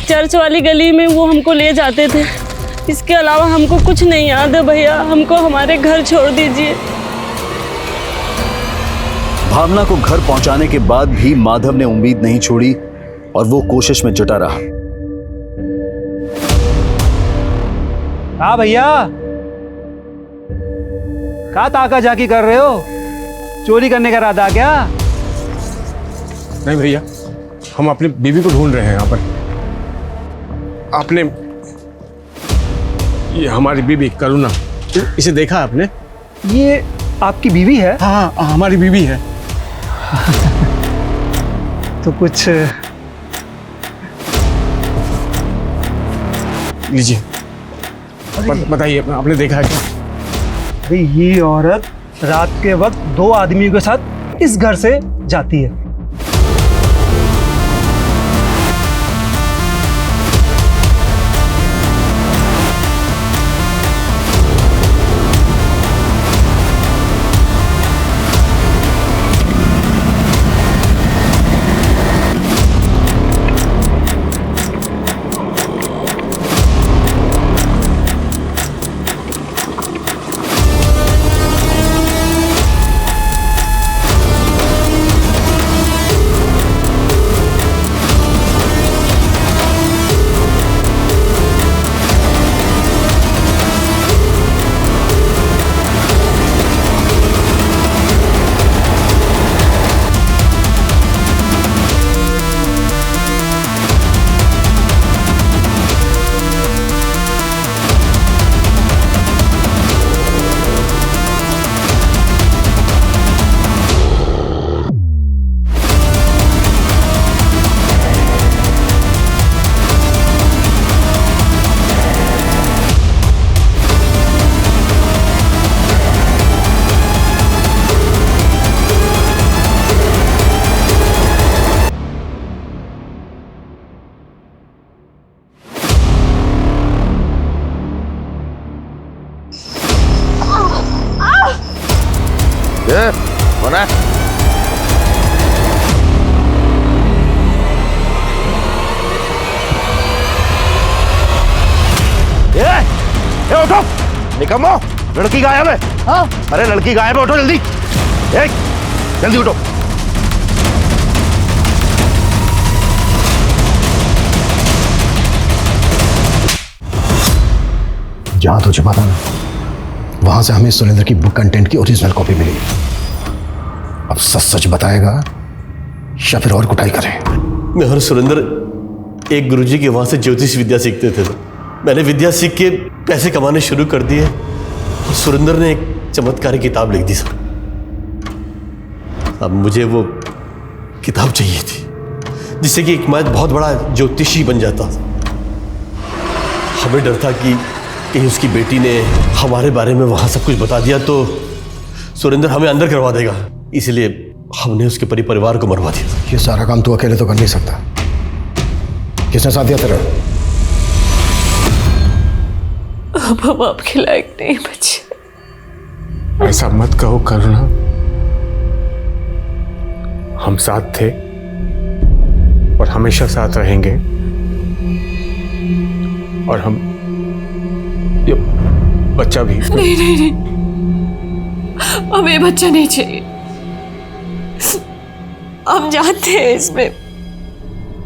S21: चर्च वाली गली में वो हमको ले जाते थे। इसके अलावा हमको कुछ नहीं याद है भैया। हमको हमारे घर छोड़ दीजिए।
S1: भावना को घर पहुंचाने के बाद भी माधव ने उम्मीद नहीं छोड़ी और वो कोशिश में जुटा रहा।
S17: हाँ भैया, कहाँ ताका झाकी कर रहे हो? चोरी करने का इरादा क्या?
S19: नहीं भैया, हम अपनी बीवी को ढूंढ रहे हैं यहाँ पर। आपने ये हमारी बीवी करुणा, इसे देखा आपने?
S8: ये आपकी बीवी है? हाँ, हमारी बीवी है। तो कुछ
S19: लीजिए, बताइए, आपने देखा है क्या?
S8: भाई, ये औरत रात के वक्त 2 आदमियों के साथ इस घर से जाती है।
S7: कौन है? ये उठो, निकम्मो, लड़की गायब है। हाँ? अरे लड़की गायब है, उठो जल्दी। जल्दी उठो।
S16: जहां तुझे पता ना, वहां से हमें सुरेंद्र की बुक कंटेंट की ओरिजिनल कॉपी मिली। अब सच सच बताएगा या फिर और कुटाई करे?
S22: मैं और सुरेंद्र एक गुरुजी के वहां से ज्योतिष विद्या सीखते थे। मैंने विद्या सीख के पैसे कमाने शुरू कर दिए और सुरेंद्र ने एक चमत्कारी किताब लिख दी सर। अब मुझे वो किताब चाहिए थी जिससे कि एक मैं बहुत बड़ा ज्योतिषी बन जाता। हमें डर था कि कहीं उसकी बेटी ने हमारे बारे में वहां सब कुछ बता दिया तो सुरेंद्र हमें अंदर करवा देगा, इसलिए हमने उसके परिवार को मरवा दिया।
S16: ये सारा काम तू अकेले तो कर नहीं सकता। किसने साथ दिया तेरा?
S21: अब हम आपके लायक नहीं बचे।
S19: ऐसा मत कहो करुणा, हम साथ थे और हमेशा साथ रहेंगे। और हम ये बच्चा भी।
S21: नहीं नहीं नहीं, हमें बच्चा नहीं चाहिए। हम जानते हैं इसमें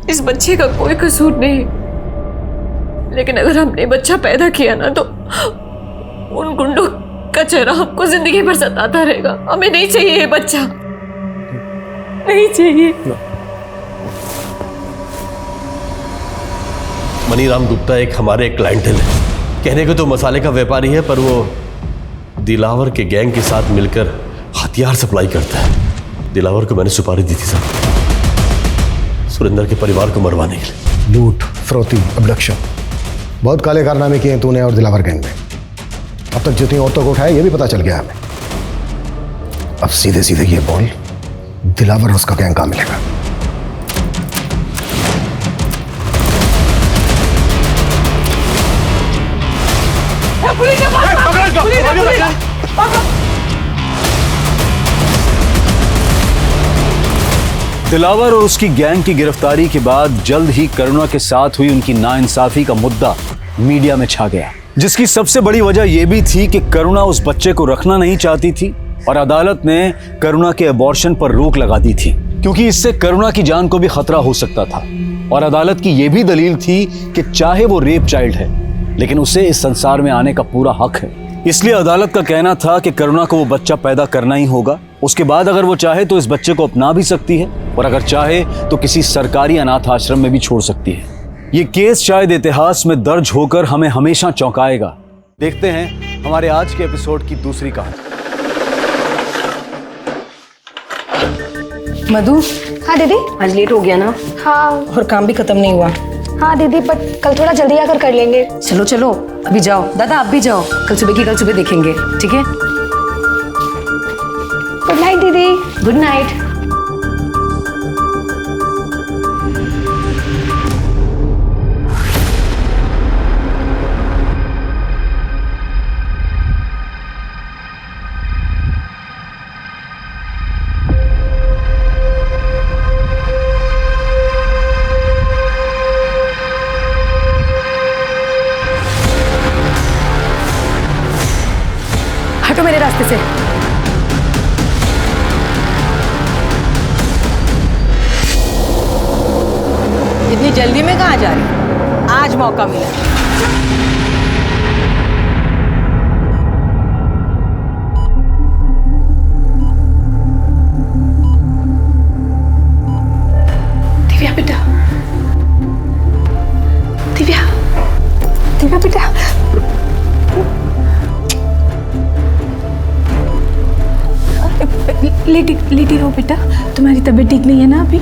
S21: इस बच्चे का कोई कसूर नहीं, लेकिन अगर हमने बच्चा पैदा किया ना तो उन गुंडों का चेहरा हमको जिंदगी भर सताता रहेगा। हमें नहीं चाहिए ये बच्चा, नहीं चाहिए।
S22: मनीराम गुप्ता एक हमारे क्लाइंटल है। कहने को तो मसाले का व्यापारी है, पर वो दिलावर के गैंग के साथ मिलकर हथियार सप्लाई करता है। दिलावर को मैंने सुपारी दी थी साहब, सुरेंद्र के परिवार को मरवाने के लिए।
S16: लूट, फिरौती, अबडक्शन, बहुत काले कारनामे किए हैं तूने और दिलावर गैंग में। अब तक जितनी औरतों को उठाया ये भी पता चल गया हमें। अब सीधे सीधे ये बोल, दिलावर और उसका गैंग कहाँ मिलेगा?
S1: दिलावर और उसकी गैंग की गिरफ्तारी के बाद जल्द ही करुणा के साथ हुई उनकी नाइंसाफी का मुद्दा मीडिया में छा गया, जिसकी सबसे बड़ी वजह यह भी थी कि करुणा उस बच्चे को रखना नहीं चाहती थी और अदालत ने करुणा के अबॉर्शन पर रोक लगा दी थी, क्योंकि इससे करुणा की जान को भी खतरा हो सकता था। और अदालत की यह भी दलील थी कि चाहे वो रेप चाइल्ड है, लेकिन उसे इस संसार में आने का पूरा हक है। इसलिए अदालत का कहना था कि करुणा को वो बच्चा पैदा करना ही होगा। उसके बाद अगर वो चाहे तो इस बच्चे को अपना भी सकती है, और अगर चाहे तो किसी सरकारी अनाथ आश्रम में भी छोड़ सकती है। ये केस शायद इतिहास में दर्ज होकर हमें हमेशा चौंकाएगा। देखते हैं हमारे आज के एपिसोड की दूसरी कहानी।
S5: मधु।
S9: हाँ दीदी।
S5: आज लेट हो गया ना?
S9: हाँ।
S5: और काम भी खत्म नहीं हुआ।
S9: हाँ दीदी, बट कल थोड़ा जल्दी आकर कर लेंगे।
S5: चलो चलो अभी जाओ। दादा आप भी जाओ, कल सुबह की कल सुबह देखेंगे, ठीक है?
S9: गुड नाइट दीदी।
S5: Good night. हटो मेरे रास्ते से।
S12: इतनी जल्दी में कहाँ जा रही? आज मौका मिला।
S9: दिव्या बेटा, दिव्या, दिव्या बेटा। लेटी रहो बेटा, तुम्हारी तबीयत ठीक नहीं है ना अभी?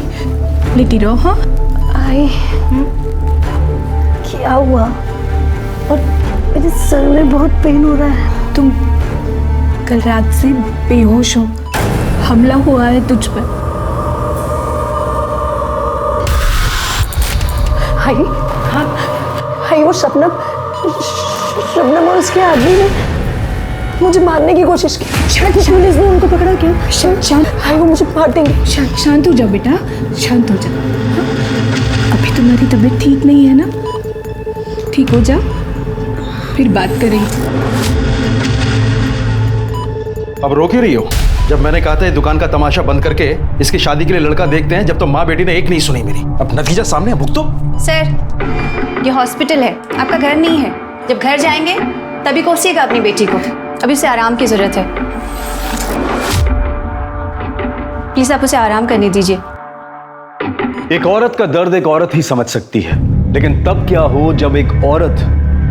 S9: लेटी रहो। हाँ आई, क्या हुआ? और मेरे सर में बहुत पेन हो रहा है। तुम कल रात से बेहोश हो, हमला हुआ है तुझ पर। हाय, हाँ हाय, वो शबनम और उसके आदमी ने मुझे मारने की कोशिश की। पुलिस ने उनको पकड़ा क्या? शांत, हाय वो मुझे मार देंगे। शांत हो जाओ बेटा, शांत हो जाओ। अभी तुम्हारी तबीयत ठीक नहीं है ना? ठीक हो जाओ, फिर बात करेंगे।
S18: अब रोक ही रही हो? जब मैंने कहा था ये दुकान का तमाशा बंद करके इसकी शादी के लिए लड़का देखते हैं, जब तो माँ बेटी ने एक नहीं सुनी मेरी। अब नतीजा सामने है, भुगतो।
S9: सर, ये हॉस्पिटल है, आपका घर नहीं है। जब घर जाएंगे तभी कोसिएगा अपनी बेटी को। अभी उसे आराम की जरूरत है। प्लीज आप उसे आराम करने दीजिए।
S1: एक औरत का दर्द एक औरत ही समझ सकती है, लेकिन तब क्या हो जब एक औरत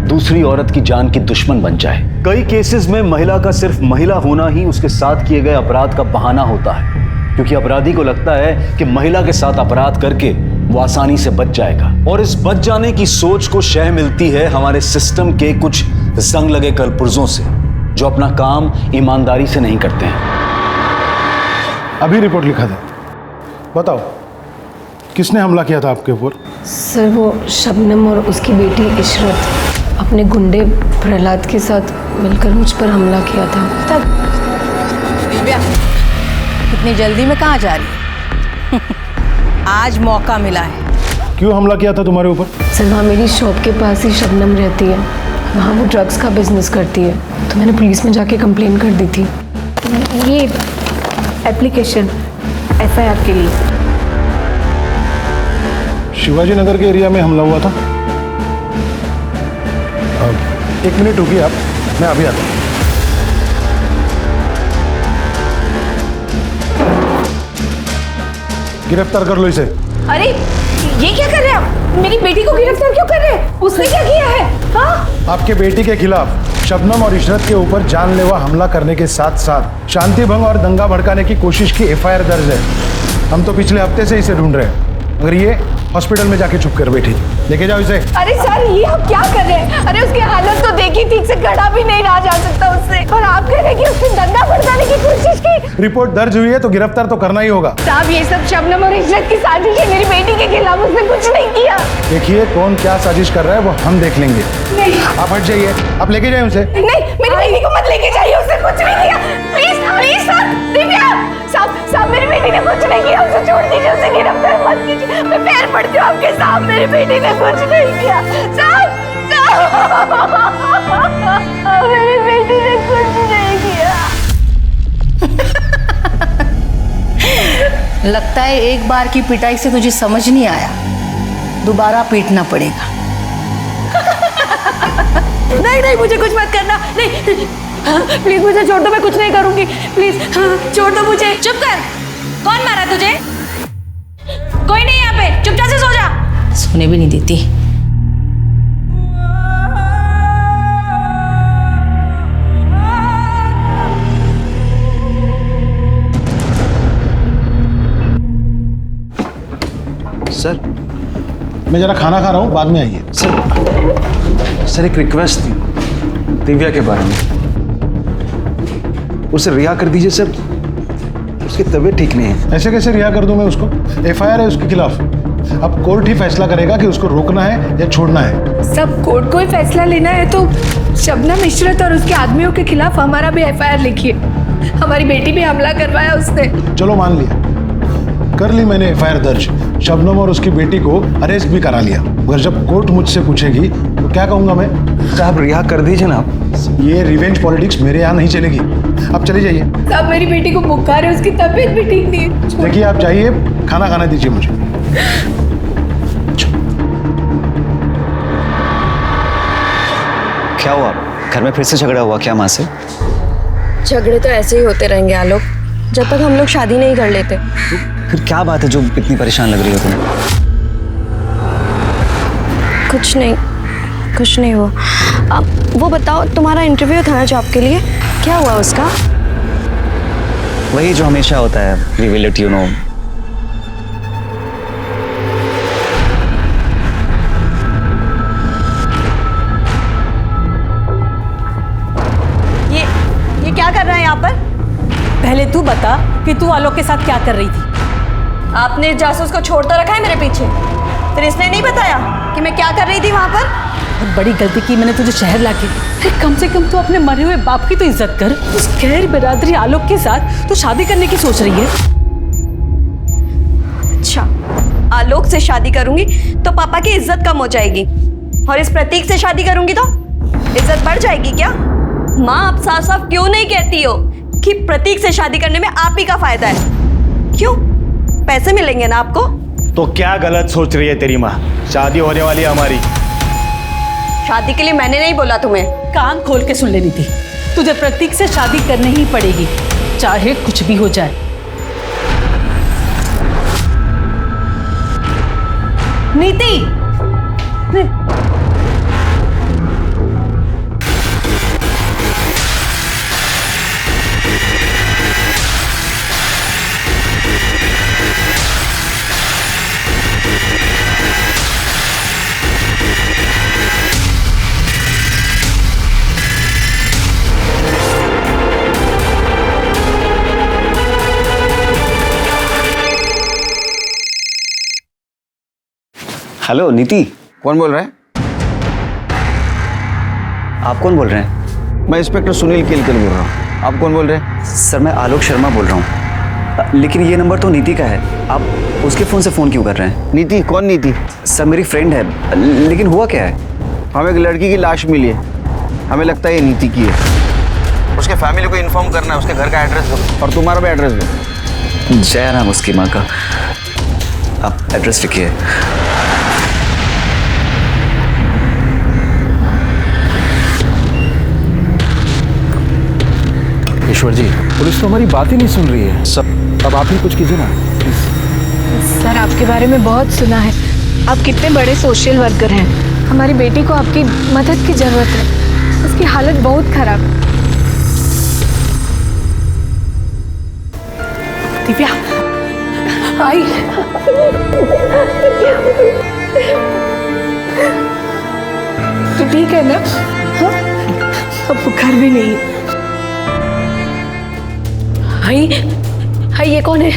S1: दूसरी औरत की जान की दुश्मन बन जाए। कई केसेस में महिला का सिर्फ महिला होना ही उसके साथ किए गए अपराध का बहाना होता है, क्योंकि अपराधी को लगता है कि महिला के साथ अपराध करके वो आसानी से बच जाएगा। और इस बच जाने की सोच को शह मिलती है हमारे सिस्टम के कुछ जंग लगे कलपुर्जों से, जो अपना काम ईमानदारी से नहीं करते हैं।
S18: अभी रिपोर्ट लिखा था। बताओ किसने हमला किया था आपके ऊपर?
S5: सर वो शबनम और उसकी बेटी इशरत अपने गुंडे प्रहलाद के साथ मिलकर मुझ पर हमला किया था। तब
S12: दिव्या, इतनी जल्दी में कहाँ जा रही है? आज मौका मिला है।
S18: क्यों हमला किया था तुम्हारे ऊपर?
S5: सर वहाँ मेरी शॉप के पास ही शबनम रहती है, वहाँ वो ड्रग्स का बिजनेस करती है, तो मैंने पुलिस में जाके कंप्लेन कर दी थी।
S9: ये एप्लीकेशन FIR के लिए।
S18: शिवाजी नगर के एरिया में हमला हुआ था। एक मिनट रुकिए आप, मैं अभी आता हूँ। गिरफ्तार कर लो इसे।
S9: अरे ये क्या कर रहे हैं आप? मेरी बेटी को गिरफ्तार क्यों कर रहे हैं? उसने क्या किया है?
S16: आपके बेटी के खिलाफ शबनम और इशरत के ऊपर जानलेवा हमला करने के साथ साथ शांति भंग और दंगा भड़काने की कोशिश की एफआईआर दर्ज है। हम तो पिछले हफ्ते से इसे ढूंढ रहे हैं, मगर ये हॉस्पिटल में जाके चुप कर बैठी। लेके जाओ इसे।
S9: अरे सर, ये आप क्या कर रहे हैं? अरे उसकी हालत तो देखी, ठीक से खड़ा भी नहीं रहा जा सकता उससे, और आप कह रहे हैं कि उसने दंगा भड़काने की कोशिश की।
S16: रिपोर्ट दर्ज हुई है तो गिरफ्तार तो करना ही होगा।
S9: साहब, ये सब शबनम और इशरत की साजिश है, मेरी बेटी के खिलाफ। उसने कुछ नहीं किया।
S16: देखिए कौन क्या साजिश कर रहा है वो हम देख लेंगे।
S9: नहीं,
S16: आप हट जाइए, आप लेके जाइए उसे।
S9: नहीं, मेरी बेटी को मत लेके जाइए, उसने कुछ नहीं किया। प्लीज प्लीज सर, दिव्या साहब, मेरी बेटी ने कुछ नहीं किया, उसे छोड़ दीजिए, उसे गिरफ्तार मत कीजिए। मैं पैर पड़ती हूँ आपके साहब, मेरी बेटी ने कुछ नहीं किया। साहब, मेरी बेटी ने कुछ नहीं किया।
S12: लगता है एक बार की पिटाई से तुझे समझ नहीं आया, दोबारा पीटना पड़ेगा।
S9: नहीं नहीं, मुझे कुछ मत करना। नहीं, प्लीज मुझे छोड़ दो, मैं कुछ नहीं करूंगी। प्लीज छोड़ दो मुझे।
S6: चुप कर। कौन मारा तुझे? कोई नहीं यहाँ पे, चुपचाप से सो जा।
S12: सोने भी नहीं देती।
S8: सर,
S16: मैं जरा खाना खा रहा हूँ, बाद में आइए।
S8: सर एक रिक्वेस्ट थी दिव्या के बारे में। उसे रिहा कर दीजिए सर, उसकी तबीयत ठीक नहीं है।
S16: ऐसे कैसे रिहा कर दूं मैं उसको? एफआईआर है उसके खिलाफ। अब कोर्ट ही फैसला करेगा कि उसको रोकना है या छोड़ना है।
S5: सब कोर्ट को ही फैसला लेना है तो शबनम, इशरत और उसके आदमियों के खिलाफ हमारा भी एफआईआर लिखिए। हमारी बेटी पे हमला करवाया उसने।
S16: चलो मान लिया, कर ली मैंने एफआईआर दर्ज। शबनम और उसकी बेटी को अरेस्ट भी करा लिया, मगर जब कोर्ट मुझसे पूछेगी तो क्या कहूंगा मैं?
S8: साहब रिहा कर दीजिए ना।
S16: ये रिवेंज पॉलिटिक्स मेरे यहाँ नहीं चलेगी। आप चले जाइए।
S5: साहब, मेरी बेटी को बुखार है, उसकी तबीयत भी ठीक नहीं है।
S16: देखिए आप जाइए, खाना खाने दीजिए मुझे।
S15: क्या हुआ? घर में फिर से झगड़ा हुआ क्या माँ से?
S21: झगड़े तो ऐसे ही होते रहेंगे आलोक, जब तक हम लोग शादी नहीं कर लेते।
S15: फिर क्या बात है जो इतनी परेशान लग रही हो तुम्हें?
S21: कुछ नहीं हुआ। वो बताओ, तुम्हारा इंटरव्यू था ना जॉब के लिए, क्या हुआ उसका?
S15: वही जो हमेशा होता है, we will let you know.
S21: ये क्या कर रहा है यहाँ पर?
S12: पहले तू बता कि तू आलोक के साथ क्या कर रही थी।
S21: आपने जासूस को छोड़ता रखा है मेरे पीछे, फिर इसने नहीं बताया कि मैं क्या कर रही थी वहाँ पर?
S12: बहुत बड़ी गलती की मैंने तुझे शहर लाके। अरे कम से कम तू अपने मरे हुए बाप की तो इज्जत कर। उस गैर बिरादरी आलोक के साथ तू शादी करने की सोच रही है।
S21: अच्छा, आलोक से शादी करूंगी तो पापा की इज्जत कम हो जाएगी, और इस प्रतीक से शादी करूंगी तो इज्जत बढ़ जाएगी क्या? माँ, आप साफ साफ क्यों नहीं कहती हो कि प्रतीक से शादी करने में आप ही का फायदा है? क्यों? पैसे मिलेंगे ना आपको।
S13: तो क्या गलत सोच रही है तेरी माँ? शादी होने वाली है हमारी।
S21: शादी के लिए मैंने नहीं बोला तुम्हें।
S12: कान खोल के सुन लेनी थी, तुझे प्रतीक से शादी करनी ही पड़ेगी, चाहे कुछ भी हो जाए। नीति,
S15: हेलो नीति।
S8: कौन बोल रहा है?
S15: आप कौन बोल रहे हैं?
S8: मैं इंस्पेक्टर सुनील केलकर बोल रहा हूँ। आप कौन बोल रहे हैं?
S15: सर मैं आलोक शर्मा बोल रहा हूँ, लेकिन ये नंबर तो नीति का है। आप उसके फ़ोन से फ़ोन क्यों कर रहे हैं?
S8: नीति? कौन नीति?
S15: सर मेरी फ्रेंड है, लेकिन हुआ क्या है?
S8: हमें एक लड़की की लाश मिली है, हमें लगता है ये नीति की है। उसके फैमिली को इन्फॉर्म करना है, उसके घर का एड्रेस दो और तुम्हारा भी एड्रेस दो।
S15: जयराम उसकी माँ का। आप एड्रेस लिखिए।
S1: ईश्वर जी, पुलिस तो हमारी बात ही नहीं सुन रही है। सब अब आप ही कुछ कीजिए ना।
S5: सर, आपके बारे में बहुत सुना है, आप कितने बड़े सोशल वर्कर हैं।
S9: हमारी बेटी को आपकी मदद की जरूरत है, उसकी हालत बहुत खराब है।
S12: दिव्या
S9: आई तो ठीक है ना? हाँ? अब बुखार भी नहीं है। हाय ये कौन है?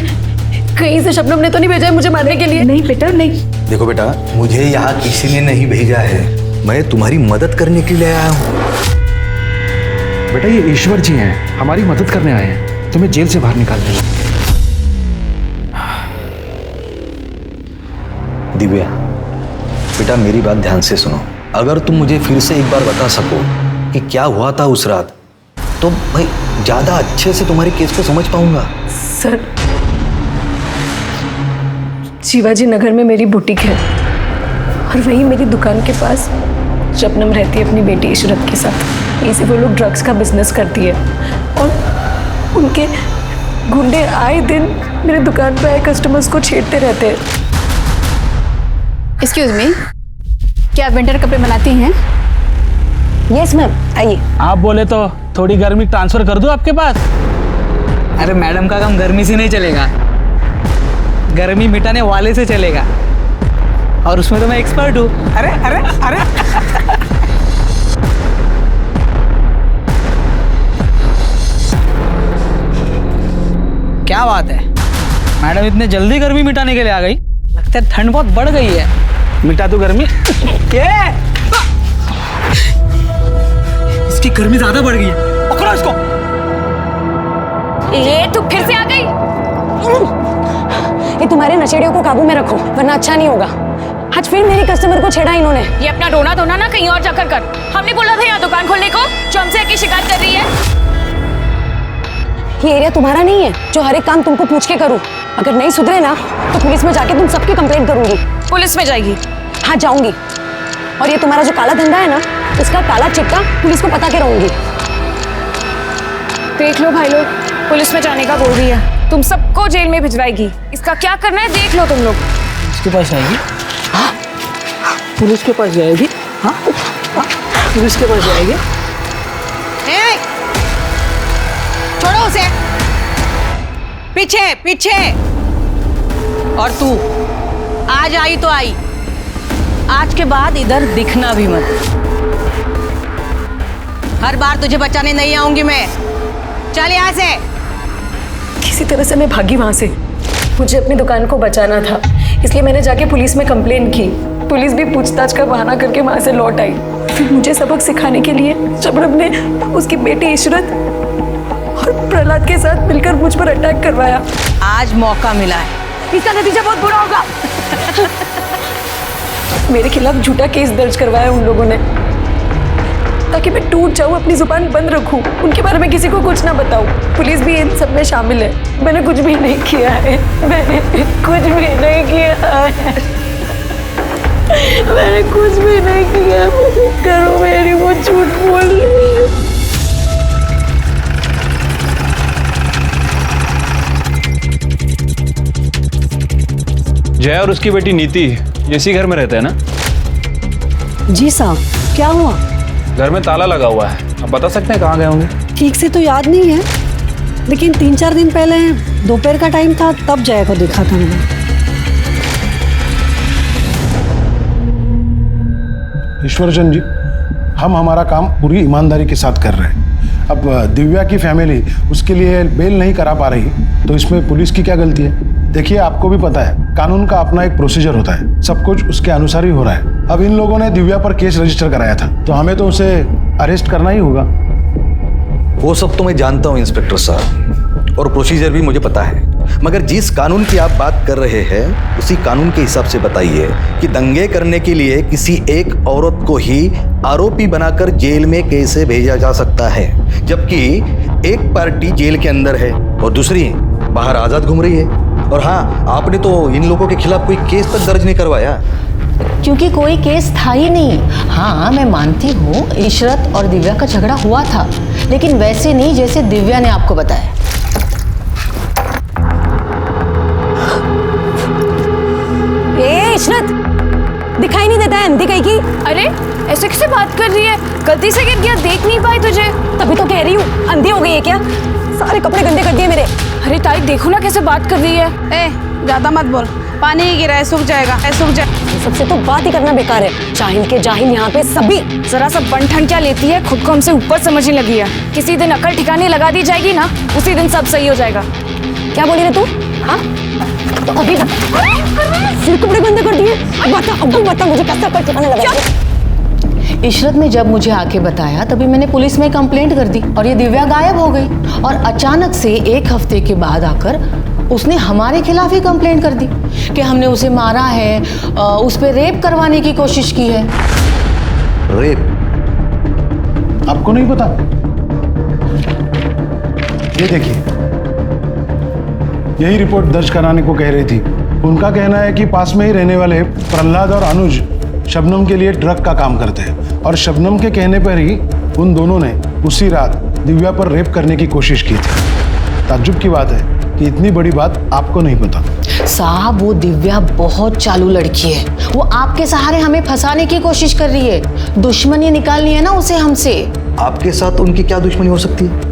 S9: कहीं से शबनम ने तो नहीं भेजा है मुझे मारने के लिए?
S12: नहीं बेटा नहीं।
S3: देखो बेटा, मुझे यहाँ किसी ने नहीं भेजा है, मैं तुम्हारी मदद करने के लिए आया हूँ।
S8: बेटा ये ईश्वर जी हैं, हमारी मदद करने आए हैं, तुम्हें जेल से बाहर निकालने।
S3: दिव्या बेटा, मेरी बात ध्यान से सुनो। अगर तुम मुझे फिर से एक बार बता सको कि क्या हुआ था उस रात, तो भाई ज्यादा अच्छे से तुम्हारे केस को समझ पाऊंगा।
S9: सर, शिवाजी नगर में मेरी बुटीक है और वहीं मेरी दुकान के पास शबनम रहती है अपनी बेटी इशरत के साथ। इसी वो लोग ड्रग्स का बिजनेस करती है और उनके गुंडे आए दिन मेरे दुकान पे आए कस्टमर्स को छेड़ते रहते हैं।
S14: एक्सक्यूज मी, क्या आप विंटर कपड़े बनाती हैं?
S9: यस मैम, आइए।
S17: आप बोले तो थोड़ी गर्मी ट्रांसफर कर दूं आपके पास?
S23: अरे मैडम का काम गर्मी से नहीं चलेगा, गर्मी मिटाने वाले से चलेगा, और उसमें तो मैं एक्सपर्ट हूँ। अरे अरे अरे क्या बात है मैडम, इतने जल्दी गर्मी मिटाने के लिए आ गई? लगता है ठंड बहुत बढ़ गई है। मिटा दो गर्मी। ये इसकी गर्मी ज्यादा बढ़ गई है, पकड़ो इसको।
S9: ये तू फिर से आ गई? ये तुम्हारे नशेड़ियों को काबू में रखो वरना अच्छा नहीं होगा। आज फिर मेरी कस्टमर को छेड़ा इन्होंने।
S21: ये अपना रोना धोना ना कहीं और जाकर कर। हमने बोला था यहाँ दुकान खोलने को, जो हमसे आके शिकायत कर रही है।
S9: ये एरिया तुम्हारा नहीं है जो हर एक काम तुमको पूछ के करूं। अगर नहीं सुधरे ना तो पुलिस में जाके तुम सबकी कंप्लेंट करूंगी।
S21: पुलिस में जाएगी?
S9: हाँ जाऊंगी। और ये तुम्हारा जो काला धंधा है ना, इसका काला चिट्टा पुलिस को पता के रहूंगी।
S21: देख लो भाई लोग, पुलिस में जाने का बोल रही है, तुम सबको जेल में भिजवाएगी। इसका क्या करना है देख लो तुम लोग।
S23: उसके पास जाएगी? हाँ, पुलिस के पास जाएगी। हाँ, पुलिस के पास जाएगी।
S24: छोड़ो उसे, पीछे पीछे। और तू आज आई तो आई, आज के बाद इधर दिखना भी मत। हर बार तुझे बचाने नहीं आऊंगी मैं। चल यहाँ से।
S9: किसी तरह से मैं भागी वहां से। मुझे अपनी दुकान को बचाना था, इसलिए मैंने जाके पुलिस में कंप्लेन की। पुलिस भी पूछताछ का बहाना करके वहां से लौट आई। फिर मुझे सबक सिखाने के लिए शबनम ने उसकी बेटी इशरत और प्रहलाद के साथ मिलकर मुझ पर अटैक करवाया।
S24: आज मौका मिला है,
S9: इसका नतीजा बहुत बुरा होगा। मेरे खिलाफ झूठा केस दर्ज करवाया उन लोगों ने, ताकि मैं टूट जाऊं, अपनी जुबान बंद रखूं, उनके बारे में किसी को कुछ ना बताऊं। पुलिस भी इन सब में शामिल है। मैंने कुछ भी नहीं किया है, मैंने कुछ भी नहीं किया है, मैंने कुछ भी नहीं किया। करो मेरी वो झूठ बोल रही है।
S1: जय और उसकी बेटी नीति इसी घर में रहते हैं ना?
S12: जी साहब, क्या हुआ?
S1: घर में ताला लगा हुआ है, आप बता सकते हैं कहाँ गए होंगे?
S12: ठीक से तो याद नहीं है, लेकिन 3-4 दिन पहले दोपहर का टाइम था, तब जया को देखा था मैंने।
S16: ईश्वरचंद जी, हम हमारा काम पूरी ईमानदारी के साथ कर रहे हैं। अब दिव्या की फैमिली उसके लिए बेल नहीं करा पा रही, तो इसमें पुलिस की क्या गलती है? देखिए, आपको भी पता है कानून का अपना एक प्रोसीजर होता है, सब कुछ उसके अनुसार ही हो रहा है। अब इन लोगों ने दिव्या पर केस रजिस्टर कराया था, तो हमें तो उसे अरेस्ट करना ही होगा।
S3: वो सब तो मैं जानता हूँ इंस्पेक्टर साहब, और प्रोसीजर भी मुझे पता है, मगर जिस कानून की आप बात कर रहे हैं उसी कानून के हिसाब से बताइए कि दंगे करने के लिए किसी एक औरत को ही आरोपी बनाकर जेल में कैसे भेजा जा सकता है, जबकि एक पार्टी जेल के अंदर है और दूसरी बाहर आज़ाद घूम रही है। और हाँ, आपने तो इन लोगों के खिलाफ कोई केस तक दर्ज नहीं करवाया।
S24: क्योंकि कोई केस था ही नहीं। हाँ, मैं मानती हूँ इशरत और दिव्या का झगड़ा हुआ था, लेकिन वैसे नहीं जैसे दिव्या ने आपको बताया।
S9: इशरत, दिखाई नहीं देता है अंधी कहीं की?
S21: अरे ऐसे कैसे बात कर रही है? गलती से गिर गया, देख नहीं पाई तुझे?
S9: तभी तो कह रही हूँ, अंधी हो गई है क्या? सारे कपड़े गंदे कर दिए मेरे।
S21: अरे ताई देखो ना कैसे बात कर रही है।
S14: ए ज्यादा मत बोल, पानी ही गिरा है, सूख जाएगा, सूख जाए।
S9: सबसे तो बात ही करना बेकार है। जाहिल के जाहिल यहाँ पे सभी।
S21: जरा सा बन क्या लेती है, खुद को हमसे ऊपर समझने लगी है। किसी दिन अकल ठिकाने लगा दी जाएगी ना, उसी दिन सब सही हो जाएगा।
S9: क्या बोली रे तू? हाँ तो अभी बता, सिर कपड़े गंदे कर दिए। अब बता मुझे कैसे अकल ठिकाने लगा।
S24: इशरत ने जब मुझे आके बताया तभी मैंने पुलिस में कंप्लेंट कर दी और ये दिव्या गायब हो गई। और अचानक से 1 हफ्ते के बाद आकर उसने हमारे खिलाफ ही कंप्लेंट कर दी कि हमने उसे मारा है, उस पर रेप करवाने की कोशिश की है।
S16: रेप? आपको नहीं पता? ये देखिए, यही रिपोर्ट दर्ज कराने को कह रही थी। उनका कहना है कि पास में ही रहने वाले प्रहलाद और अनुज शबनम के लिए ड्रग का काम करते हैं और शबनम के कहने पर ही उन दोनों ने उसी रात दिव्या पर रेप करने की कोशिश की थी। ताज्जुब की बात है कि इतनी बड़ी बात आपको नहीं पता।
S24: साहब वो दिव्या बहुत चालू लड़की है, वो आपके सहारे हमें फंसाने की कोशिश कर रही है। दुश्मनी निकालनी है ना उसे हमसे।
S3: आपके साथ उनकी क्या दुश्मनी हो सकती है?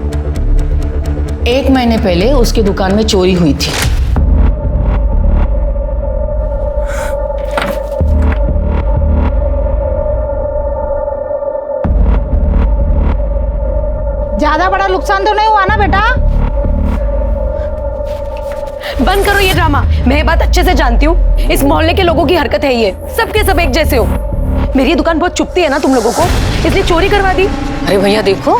S24: 1 महीने पहले उसकी दुकान में चोरी हुई थी।
S14: ज्यादा बड़ा नुकसान तो नहीं हुआ ना बेटा?
S9: बंद करो ये ड्रामा। मैं ये बात अच्छे से जानती हूँ, इस मोहल्ले के लोगों की हरकत है ये। सबके सब एक जैसे हो। मेरी दुकान बहुत चुभती है ना तुम लोगों को, इसलिए चोरी करवा दी।
S24: अरे भैया देखो,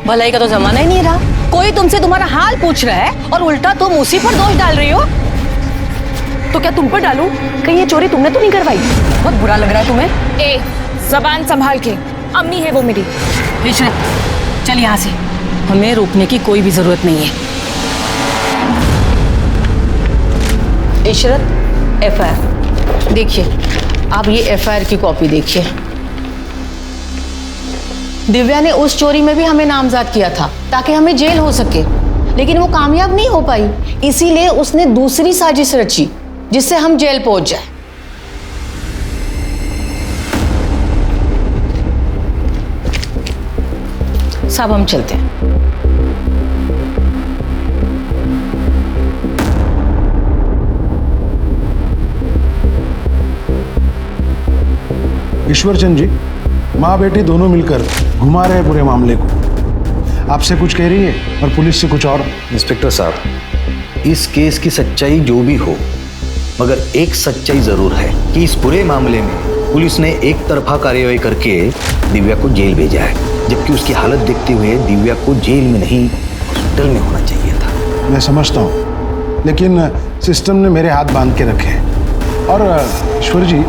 S24: भलाई का तो जमाना ही नहीं रहा। कोई तुमसे तुम्हारा हाल पूछ रहा है और उल्टा तुम उसी पर दोष डाल रही हो।
S9: तो क्या तुम पर डालूं? कहीं ये चोरी तुमने तो नहीं करवाई? बहुत बुरा लग रहा है तुम्हें।
S21: ए जबान संभाल के, अम्मी है वो मेरी।
S24: इशरत चल यहाँ से, हमें रोकने की कोई भी जरूरत नहीं है। इशरत एफआईआर देखिए, आप ये एफआईआर की कॉपी देखिए। दिव्या ने उस चोरी में भी हमें नामजद किया था ताकि हमें जेल हो सके, लेकिन वो कामयाब नहीं हो पाई। इसीलिए उसने दूसरी साजिश रची जिससे हम जेल पहुंच जाए। साहब हम चलते हैं।
S16: ईश्वरचंद जी, माँ बेटी दोनों मिलकर घुमा रहे पूरे मामले को। आपसे कुछ कह रही है और पुलिस से कुछ और।
S3: इंस्पेक्टर साहब, इस केस की सच्चाई जो भी हो, मगर एक सच्चाई जरूर है कि इस पूरे मामले में पुलिस ने एक तरफा कार्रवाई करके दिव्या को जेल भेजा है, जबकि उसकी हालत देखते हुए दिव्या को जेल में नहीं हॉस्पिटल में होना चाहिए था।
S16: मैं समझता हूँ, लेकिन सिस्टम ने मेरे हाथ बांध के रखे हैं। और ईश्वर जी,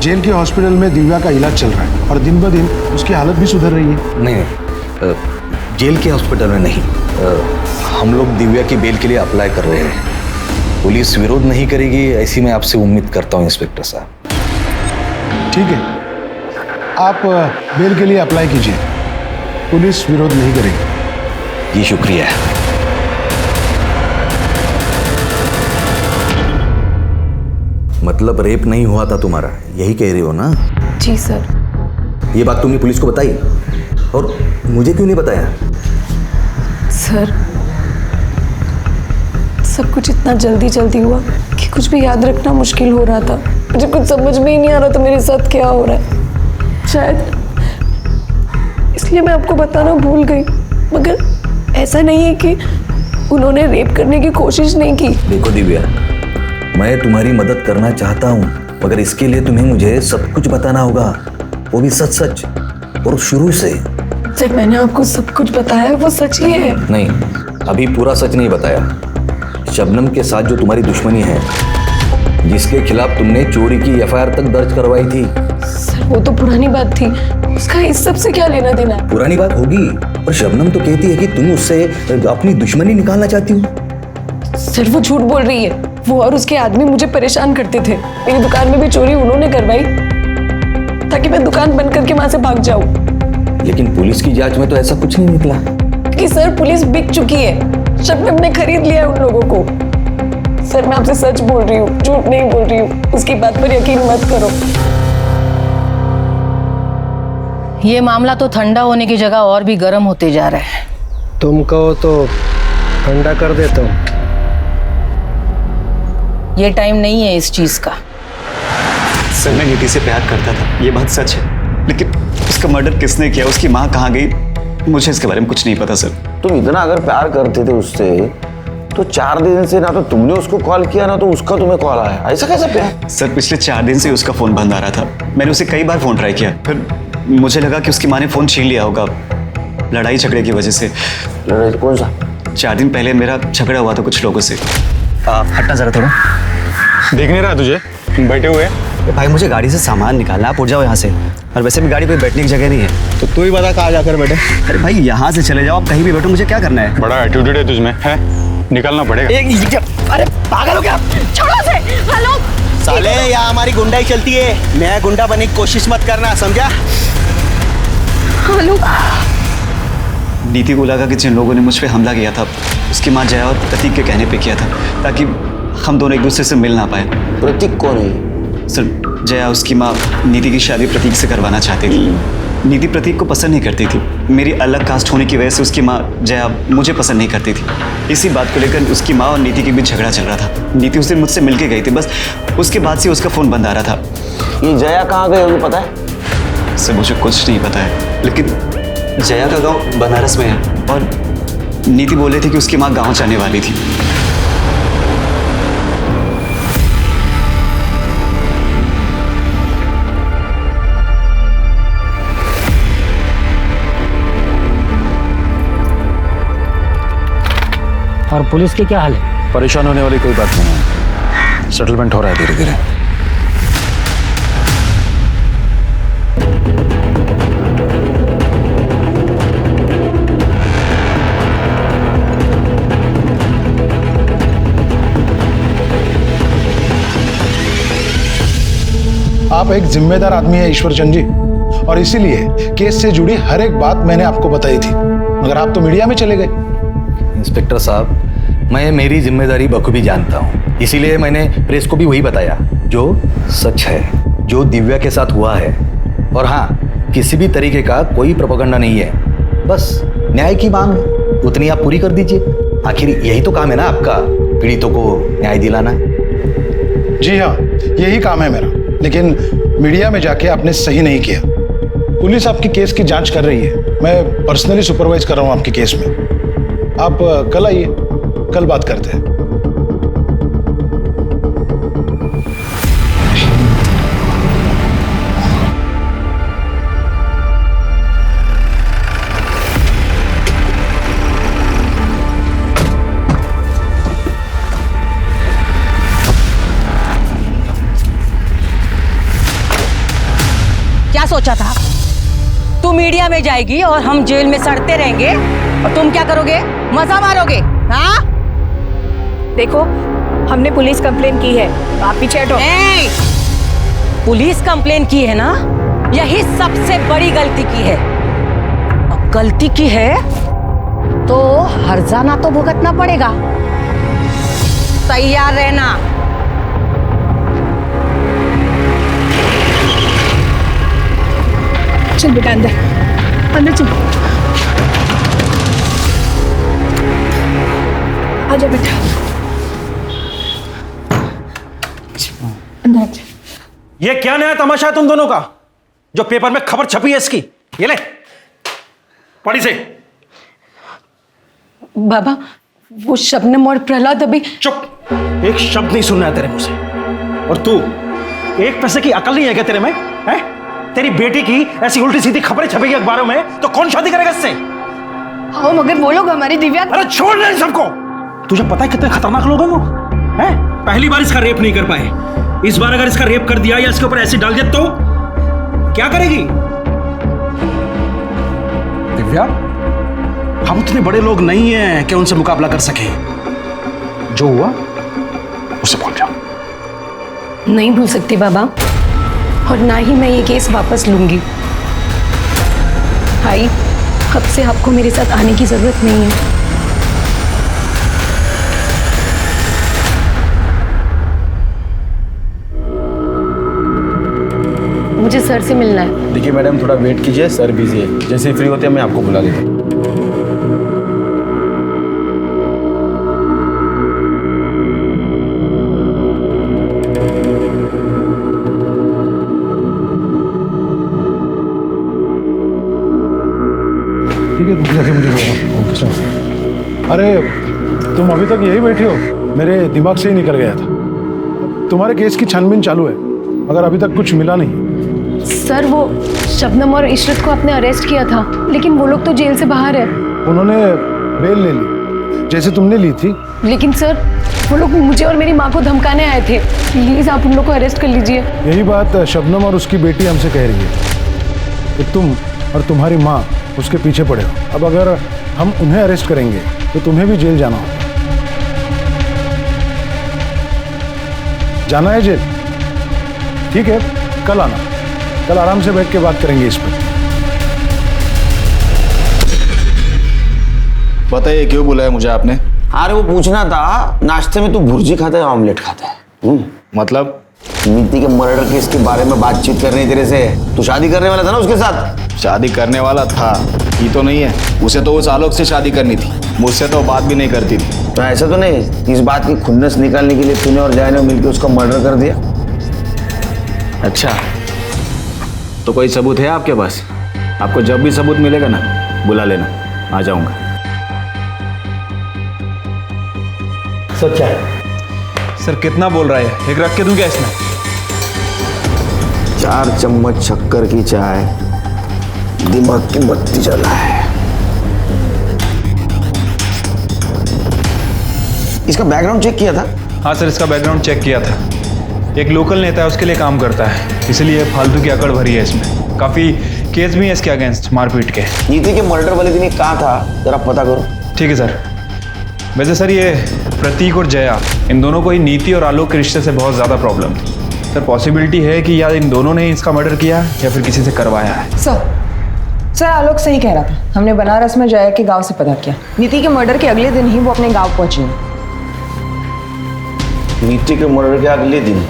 S16: जेल के हॉस्पिटल में दिव्या का इलाज चल रहा है और दिन ब दिन उसकी हालत भी सुधर रही है।
S3: नहीं, जेल के हॉस्पिटल में नहीं, हम लोग दिव्या की बेल के लिए अप्लाई कर रहे हैं। पुलिस विरोध नहीं करेगी ऐसी मैं आपसे उम्मीद करता हूँ इंस्पेक्टर साहब।
S16: ठीक है, आप बेल के लिए अप्लाई कीजिए, पुलिस विरोध नहीं करेगी।
S3: जी शुक्रिया। मतलब रेप नहीं हुआ था तुम्हारा, यही कह रही हो ना?
S5: जी सर।
S3: ये बात तुमने पुलिस को बताई और मुझे क्यों नहीं बताया?
S5: सर, सब कुछ इतना जल्दी जल्दी हुआ कि कुछ भी याद रखना मुश्किल हो रहा था। मुझे कुछ समझ में ही नहीं आ रहा था मेरे साथ क्या हो रहा है। शायद इसलिए मैं आपको बताना भूल गई, मगर ऐसा नहीं है कि उन्होंने रेप करने की कोशिश नहीं की।
S3: देखो दिव्या, मैं तुम्हारी मदद करना चाहता हूँ, मगर इसके लिए तुम्हें मुझे सब कुछ बताना होगा, वो भी सच सच और शुरू से।
S5: जब मैंने आपको सब कुछ बताया वो सच ही है।
S3: नहीं, अभी पूरा सच नहीं बताया। शबनम के साथ जो तुम्हारी दुश्मनी है, जिसके खिलाफ तुमने चोरी की एफआईआर तक दर्ज करवाई थी।
S5: सर वो तो पुरानी बात थी, उसका इस सब से क्या लेना देना?
S3: पुरानी बात होगी, पर शबनम तो कहती है कि तुम उससे अपनी दुश्मनी निकालना चाहती हो।
S5: सर वो झूठ बोल रही है। वो और उसके आदमी मुझे परेशान करते थे। मेरी दुकान में भी चोरी उन्होंने करवाई ताकि मैं दुकान बंद करके वहां से भाग जाऊं।
S3: लेकिन पुलिस की जांच में तो ऐसा कुछ नहीं निकला।
S5: कि सर पुलिस बिक चुकी है, शबनम ने खरीद लिया है उन लोगों को। सर मैं आपसे सच बोल रही हूँ, झूठ नहीं बोल रही हूँ। उसकी बात पर यकीन मत करो।
S24: ये मामला तो ठंडा होने की जगह और भी गर्म होते जा रहा है।
S8: तुम कहो तो ठंडा कर देता हूँ।
S24: ये टाइम नहीं है इस चीज का।
S2: सर मैं नीति से प्यार करता था, ये बात सच है, लेकिन उसका मर्डर किसने किया, उसकी माँ कहाँ गई, मुझे इसके बारे में कुछ नहीं पता सर।
S7: तुम इतना अगर प्यार करते थे उससे तो 4 दिन से ना तो तुमने उसको कॉल किया ना तो उसका तुम्हें कॉल आया, ऐसा कैसा प्यार?
S2: सर पिछले 4 दिन से उसका फोन बंद आ रहा था। मैंने उसे कई बार फोन ट्राई किया, फिर मुझे लगा कि उसकी माँ ने फोन छीन लिया होगा लड़ाई झगड़े की वजह से।
S7: लड़ाई कौन सा?
S2: 4 दिन पहले मेरा झगड़ा हुआ था कुछ लोगों से। हटना जरा थोड़ा।
S19: देख नहीं रहा तुझे, बैठे हुए।
S2: भाई मुझे गाड़ी से सामान निकालना, आप उठ जाओ यहाँ से। और वैसे भी गाड़ी पे बैठने की जगह नहीं है।
S19: तो तू ही बता कहाँ जाकर बैठे।
S2: अरे भाई यहाँ से चले जाओ, आप कहीं भी बैठो, मुझे क्या करना है।
S19: बड़ा एटीट्यूड है तुझमें, है? निकलना पड़ेगा।
S10: अरे पागल हो क्या?
S21: छोड़ो से। हेलो
S10: साले यहाँ हमारी गुंडाई चलती है, मैं गुंडा बनने की कोशिश मत करना, समझा?
S21: हेलो।
S2: नीति को लगा कि जिन लोगों ने मुझ पे हमला किया था उसकी माँ जया और प्रतीक के कहने पे किया था, ताकि हम दोनों एक दूसरे से मिल ना पाए।
S7: प्रतीक कौन है?
S2: सर जया उसकी माँ नीति की शादी प्रतीक से करवाना चाहती थी। नीति प्रतीक को पसंद नहीं करती थी। मेरी अलग कास्ट होने की वजह से उसकी माँ जया मुझे पसंद नहीं करती थी। इसी बात को लेकर उसकी माँ और नीति के बीच झगड़ा चल रहा था। नीति उस दिन मुझसे मिल के गई थी, बस उसके बाद से उसका फ़ोन बंद आ रहा था।
S7: ये जया कहाँ गई होगी पता है?
S2: सर मुझे कुछ नहीं पता है, लेकिन जया का गांव बनारस में है और नीति बोले थे कि उसकी माँ गांव जाने वाली थी।
S17: और पुलिस की क्या हाल है?
S1: परेशान होने वाली कोई बात नहीं है, सेटलमेंट हो रहा है धीरे धीरे।
S8: आप एक जिम्मेदार आदमी है ईश्वरचंद जी, और इसीलिए केस से जुड़ी हर एक बात मैंने आपको बताई थी, मगर आप तो मीडिया में चले गए।
S3: इंस्पेक्टर साहब, मैं मेरी जिम्मेदारी बखूबी जानता हूँ, इसीलिए मैंने प्रेस को भी वही बताया जो सच है, जो दिव्या के साथ हुआ है। और हाँ, किसी भी तरीके का कोई प्रोपेगेंडा नहीं है, बस न्याय की मांग है, उतनी आप पूरी कर दीजिए। आखिर यही तो काम है ना आपका, पीड़ितों को न्याय दिलाना।
S8: जी हाँ, यही काम है मेरा, लेकिन मीडिया में जाके आपने सही नहीं किया। पुलिस आपकी केस की जांच कर रही है, मैं पर्सनली सुपरवाइज कर रहा हूँ आपके केस में। आप कल आइए, कल बात करते हैं।
S24: क्या सोचा था? तू मीडिया में जाएगी और हम जेल में सड़ते रहेंगे और तुम क्या करोगे? मजा मारोगे? हाँ?
S21: देखो, हमने पुलिस कंप्लेन की है, आप पीछे हटो।
S24: पुलिस कंप्लेन की है ना, यही सबसे बड़ी गलती की है। अब गलती की है तो हर्जाना तो भुगतना पड़ेगा। तैयार रहना।
S21: चल बेटा अंदर, अंदर चल। आजा बेटा, अंदर आजा।
S4: ये क्या नया तमाशा है तुम दोनों का, जो पेपर में खबर छपी है इसकी? ये ले पढ़ी से।
S5: बाबा, वो शबनम और प्रहलाद अभी।
S4: चुप, एक शब्द नहीं सुनना है तेरे मुंह से। और तू, एक पैसे की अकल नहीं है क्या तेरे में? है? तेरी बेटी की ऐसी उल्टी सीधी खबरें छपेगी अखबारों में तो कौन शादी करेगा इससे?
S21: हाँ मगर वो लोग हमारी दिव्या।
S4: अरे छोड़ दे सबको। तुझे पता है कितने खतरनाक लोग हैं वो? हैं? पहली बार इसका रेप नहीं कर पाए, इस बार अगर इसका रेप कर दिया या इसके ऊपर एसिड डाल दिया तो क्या करेगी दिव्या? हम उतने बड़े लोग नहीं हैं कि उनसे मुकाबला कर सके। जो हुआ उसे भूल जाओ।
S5: नहीं भूल सकती बाबा, और ना ही मैं ये केस वापस लूंगी। भाई, अब से आपको मेरे साथ आने की जरूरत नहीं है। मुझे सर से मिलना है।
S15: देखिए मैडम, थोड़ा वेट कीजिए, सर बिजी है। जैसे ही फ्री होते हैं मैं आपको बुला लेता हूँ।
S8: ठीक है, तुम जाके मुझे बोलो। अरे तुम अभी तक यही बैठे हो? मेरे दिमाग से ही निकल गया था। तुम्हारे केस की छानबीन चालू है, मगर अभी तक कुछ मिला नहीं।
S5: सर वो शबनम और इशरत को आपने अरेस्ट किया था, लेकिन वो लोग तो जेल से बाहर है।
S8: उन्होंने बेल ले ली, जैसे तुमने ली थी।
S5: लेकिन सर वो लोग मुझे और मेरी माँ को धमकाने आए थे। प्लीज आप उन लोग को अरेस्ट कर लीजिए।
S8: यही बात शबनम और उसकी बेटी हमसे कह रही है कि तुम और तुम्हारी माँ उसके पीछे पड़े हो। अब अगर हम उन्हें अरेस्ट करेंगे तो तुम्हें भी जेल जाना होगा। जाना है जेल? ठीक है, कल आना। कल आराम से बैठ के बात करेंगे इस पर।
S15: बताइए क्यों बुलाया मुझे आपने?
S7: अरे वो पूछना था, नाश्ते में तू भुर्जी खाता है ऑमलेट खाता है?
S15: मतलब
S7: नीति के मर्डर केस के बारे में बातचीत करनी तेरे से। तू शादी करने वाला था ना उसके साथ?
S15: शादी करने वाला था, की तो नहीं है। उसे तो उस आलोक से शादी करनी थी, मुझसे तो बात भी नहीं करती थी।
S7: तो ऐसा तो नहीं इस बात की खुन्नस निकालने के लिए तूने और जय ने मिलकर उसका मर्डर कर दिया?
S15: अच्छा, तो कोई सबूत है आपके पास? आपको जब भी सबूत मिलेगा ना बुला लेना, आ जाऊंगा।
S4: सर क्या है?
S11: सर कितना बोल रहा है? एक रख के दूं क्या इसमें?
S7: 4 चम्मच शक्कर की चाय, दिमाग की बत्ती जला है। इसका बैकग्राउंड चेक किया था?
S11: हाँ सर, इसका बैकग्राउंड चेक किया था। एक लोकल नेता है, उसके लिए काम करता है, इसलिए फालतू की अकड़ भरी है इसमें। काफी केस भी है इसके अगेंस्ट मारपीट के।
S7: नीति के मर्डर वाले दिन ये कहाँ था, जरा पता करो।
S11: ठीक है सर। वैसे सर ये प्रतीक और जया, इन दोनों को ही नीति और आलोक के रिश्ते से बहुत ज़्यादा प्रॉब्लम थी। सर पॉसिबिलिटी है कि या इन दोनों ने इसका मर्डर किया या फिर किसी से करवाया है।
S18: सर आलोक सही कह रहा था। हमने बनारस में जया के गांव से पता किया। नीति के मर्डर के अगले दिन ही वो अपने गांव पहुंची है।
S7: नीति के मर्डर के अगले दिन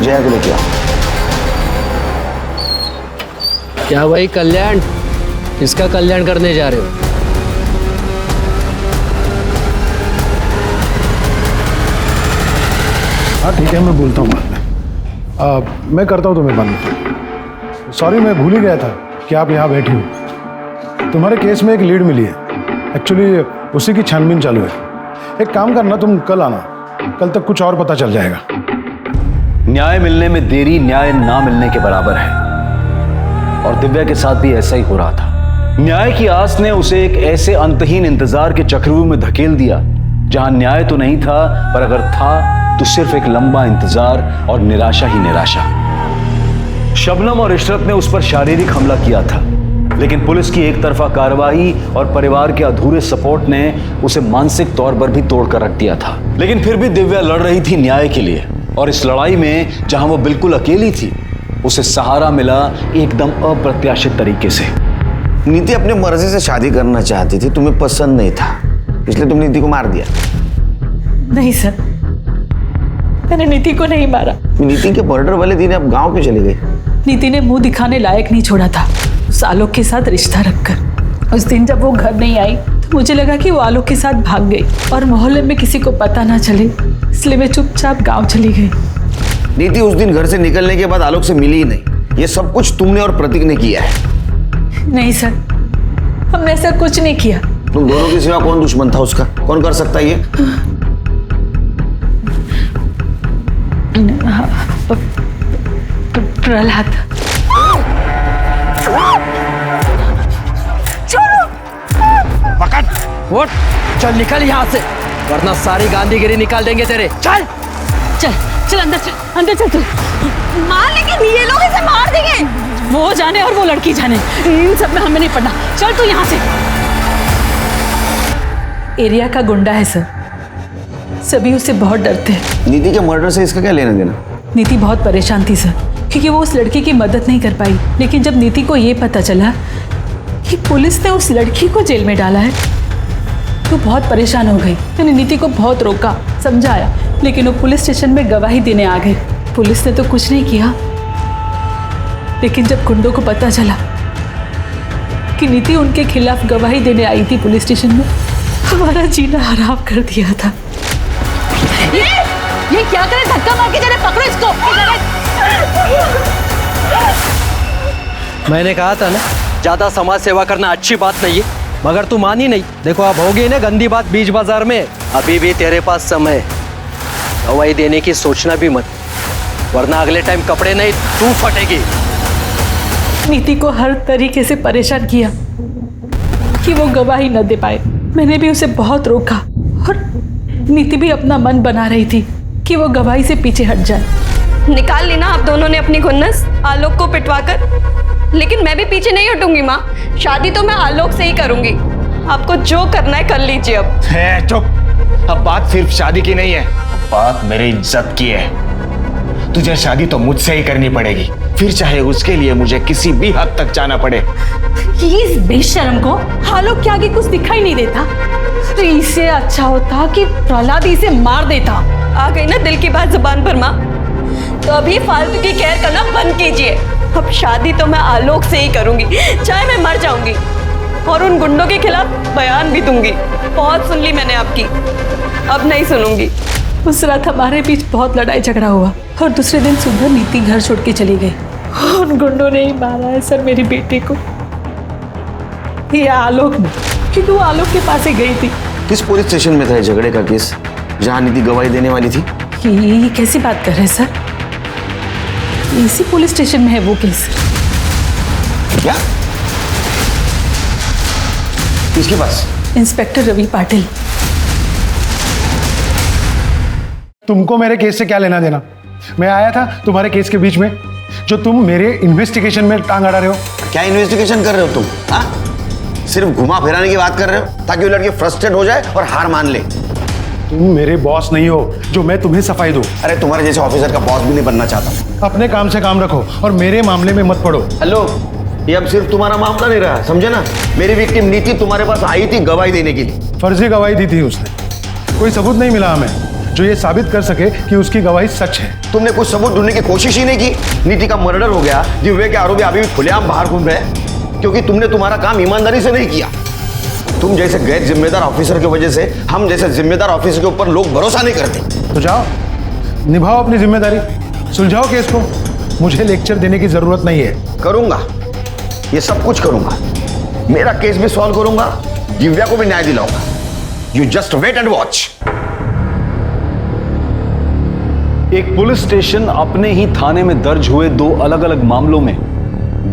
S7: जया को लेके आओ।
S20: क्या भाई कल्याण, किसका कल्याण करने जा रहे हो?
S8: हाँ ठीक है, मैं बोलता हूँ बाद में। मैं करता हूँ तुम्हें बाद में। सॉरी, मैं भूल ही गया था कि आप यहाँ बैठी हो। तुम्हारे केस में एक लीड मिली है, एक्चुअली उसी की छानबीन चालू है। एक काम करना, तुम कल आना, कल तक कुछ और पता चल जाएगा।
S1: न्याय मिलने में देरी न्याय ना मिलने के बराबर है, और दिव्या के साथ भी ऐसा ही हो रहा था। न्याय की आस ने उसे एक ऐसे अंतहीन इंतजार के चक्रव्यूह में धकेल दिया जहां न्याय तो नहीं था, पर अगर था तो सिर्फ एक लंबा इंतजार और निराशा ही निराशा। शबनम और इशरत ने उस पर शारीरिक हमला किया था, लेकिन पुलिस की एक तरफा कार्रवाई और परिवार के अधूरे सपोर्ट ने उसे मानसिक तौर पर भी तोड़कर रख दिया था। लेकिन फिर भी दिव्या लड़ रही थी न्याय के लिए, और इस लड़ाई में जहां वो बिल्कुल अकेली थी, उसे सहारा मिला एकदम अप्रत्याशित तरीके से।
S7: नीति अपने मर्जी से शादी करना चाहती थी, तुम्हें पसंद नहीं था, इसलिए तुमने नीति को मार दिया।
S12: नहीं सर, मैंने नीति को नहीं मारा।
S7: नीति के मर्डर वाले दिन आप गांव क्यों चले गए?
S12: नीति ने मुंह दिखाने लायक नहीं छोड़ा था उस आलोक के साथ रिश्ता रखकर। उस दिन जब वो घर नहीं आई तो मुझे लगा कि वो आलोक के साथ भाग गई और मोहल्ले में किसी को पता ना चले, इसलिए मैं चुपचाप गांव चली गई।
S7: नीति उस दिन घर से निकलने के बाद आलोक से मिली ही नहीं। ये सब कुछ तुमने और प्रतीक ने किया है।
S12: नहीं सर, हमने ऐसा कुछ नहीं किया।
S7: तुम दोनों के सिवा कौन दुश्मन था उसका? कौन कर सकता है ये?
S12: प्रहलाद।
S20: पकड़, उठ, चल निकल यहाँ से, वरना सारी गांधीगिरी निकाल देंगे तेरे। चल
S12: चल चल अंदर चल, अंदर चल। चल
S14: मार, लेकिन ये लोग इसे मार देंगे।
S12: वो जाने और वो लड़की जाने, इन सब में हमें नहीं पड़ना। चल तू यहाँ से। एरिया का गुंडा है सर, सभी उससे बहुत डरते हैं।
S7: नीति के मर्डर से इसका क्या लेना देना?
S12: नीति बहुत परेशान थी सर, क्योंकि वो उस लड़की की मदद नहीं कर पाई। लेकिन जब नीति को ये पता चला कि पुलिस ने उस लड़की को जेल में डाला है, तो बहुत परेशान हो गई। मैंने नीति को बहुत रोका, समझाया, लेकिन वो पुलिस स्टेशन में गवाही देने आ गए। पुलिस ने तो कुछ नहीं किया, लेकिन जब गुंडों को पता चला कि नीति उनके खिलाफ गवाही देने आई थी पुलिस स्टेशन में, हमारा जीना हराम कर दिया था।
S24: ये क्या करे, धक्का मार के जरा पकड़ो इसको।
S20: मैंने कहा था ना, ज्यादा समाज सेवा करना अच्छी बात नहीं है, मगर तू मानी नहीं। देखो अब हो गई ना गंदी बात बीच बाजार में। अभी भी तेरे पास समय, गवाही देने की सोचना भी मत, वरना अगले टाइम कपड़े नहीं तू फटेगी।
S12: नीति को हर तरीके से परेशान किया कि वो गवाही न दे पाए। मैंने भी उसे बहुत रोका और नीति भी अपना मन बना रही थी कि वो गवाही से पीछे हट जाए।
S21: निकाल ली ना आप दोनों ने अपनी खुन्नस आलोक को पिटवाकर, लेकिन मैं भी पीछे नहीं हटूंगी माँ। शादी तो मैं आलोक से ही करूंगी। आपको जो करना है कर लीजिए। अब
S4: चुप। अब बात सिर्फ शादी की नहीं है, बात मेरी इज्जत की है। तुझे शादी तो मुझसे ही करनी पड़ेगी, फिर चाहे उसके लिए मुझे किसी भी हद तक जाना पड़े।
S12: इस बेशर्म को आलोक के आगे कुछ दिखाई नहीं देता। इससे अच्छा होता कि प्रहलाद इसे मार देता।
S21: आ गई ना दिल की बात जुबान पर माँ, तो अभी फालतू की केयर करना बंद कीजिए। अब शादी तो मैं आलोक से ही करूंगी, चाहे मैं मर जाऊंगी, और उन गुंडों के खिलाफ बयान भी दूंगी। बहुत सुन ली मैंने आपकी, अब नहीं सुनूंगी।
S12: उस रात हमारे बीच बहुत लड़ाई झगड़ा हुआ और दूसरे दिन सुबह नीति घर छोड़ के चली गई। उन गुंडों ने ही मारा है सर मेरी बेटी को। ये आलोक ने, क्योंकि वो आलोक के पास ही गई थी।
S7: किस पुलिस स्टेशन में था झगड़े का केस जहां नीति गवाही देने वाली थी?
S12: ये कैसी बात कर रहे हैं सर? इसी पुलिस स्टेशन में है वो केस।
S7: क्या? किसके पास?
S12: इंस्पेक्टर रवि पाटिल।
S8: तुमको मेरे केस से क्या लेना देना? मैं आया था तुम्हारे केस के बीच में, जो तुम मेरे इन्वेस्टिगेशन में टांग अड़ा रहे हो।
S7: क्या इन्वेस्टिगेशन कर रहे हो तुम? हाँ? सिर्फ घुमा फिराने की बात कर रहे हो ताकि वो लड़की फ्रस्ट्रेट हो जाए और हार मान ले।
S8: तुम मेरे बॉस नहीं हो जो मैं तुम्हें सफाई दूं।
S7: अरे तुम्हारे जैसे ऑफिसर का बॉस भी नहीं बनना चाहता।
S8: अपने काम से काम रखो और मेरे मामले में मत पड़ो।
S7: हेलो, ये अब सिर्फ तुम्हारा मामला नहीं रहा, समझे ना? मेरी विक्टिम नीति तुम्हारे पास आई थी गवाही देने के लिए।
S8: फर्जी गवाही दी थी उसने। कोई सबूत नहीं मिला हमें जो ये साबित कर सके कि उसकी गवाही सच है।
S7: तुमने कुछ सबूत ढूंढने की कोशिश ही नहीं की। नीति का मर्डर हो गया, दिव्या के आरोपी अभी भी खुलेआम बाहर घूम रहे हैं, क्योंकि तुमने तुम्हारा काम ईमानदारी से नहीं किया। तुम जैसे गैर जिम्मेदार ऑफिसर की वजह से हम जैसे जिम्मेदार ऑफिसर के ऊपर लोग भरोसा नहीं करते।
S8: तो जाओ, निभाओ अपनी जिम्मेदारी, सुलझाओ केस को। मुझे लेक्चर देने की जरूरत नहीं है।
S7: करूंगा, ये सब कुछ करूंगा। मेरा केस भी सॉल्व करूंगा, दिव्या को भी न्याय दिलाऊंगा। You just wait and watch.
S1: एक पुलिस स्टेशन अपने ही थाने में दर्ज हुए दो अलग अलग मामलों में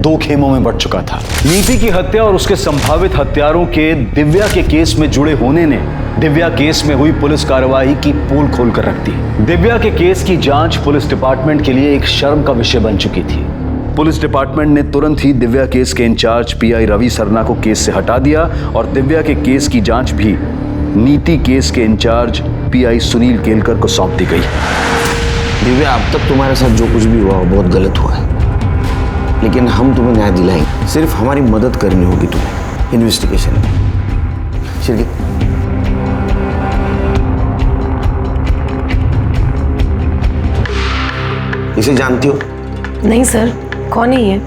S1: दो खेमों में बंट चुका था। नीति की हत्या और उसके संभावित हत्यारों के दिव्या के केस में जुड़े होने ने दिव्या केस में हुई पुलिस कार्रवाई की पोल खोल कर रख दी। दिव्या के केस की जांच पुलिस डिपार्टमेंट के लिए एक शर्म का विषय बन चुकी थी। पुलिस डिपार्टमेंट ने तुरंत ही दिव्या केस के इंचार्ज पीआई रवि सरना को केस से हटा दिया और दिव्या के केस की जांच भी नीति केस के इंचार्ज पीआई सुनील केलकर को सौंप दी गई।
S7: दिव्या, अब तक तुम्हारे साथ जो कुछ भी हुआ वो बहुत गलत हुआ है, लेकिन हम तुम्हें न्याय दिलाएंगे। सिर्फ हमारी मदद करनी होगी तुम्हें इन्वेस्टिगेशन में। शिरगी, इसे जानती हो?
S5: नहीं सर, कौन है ये?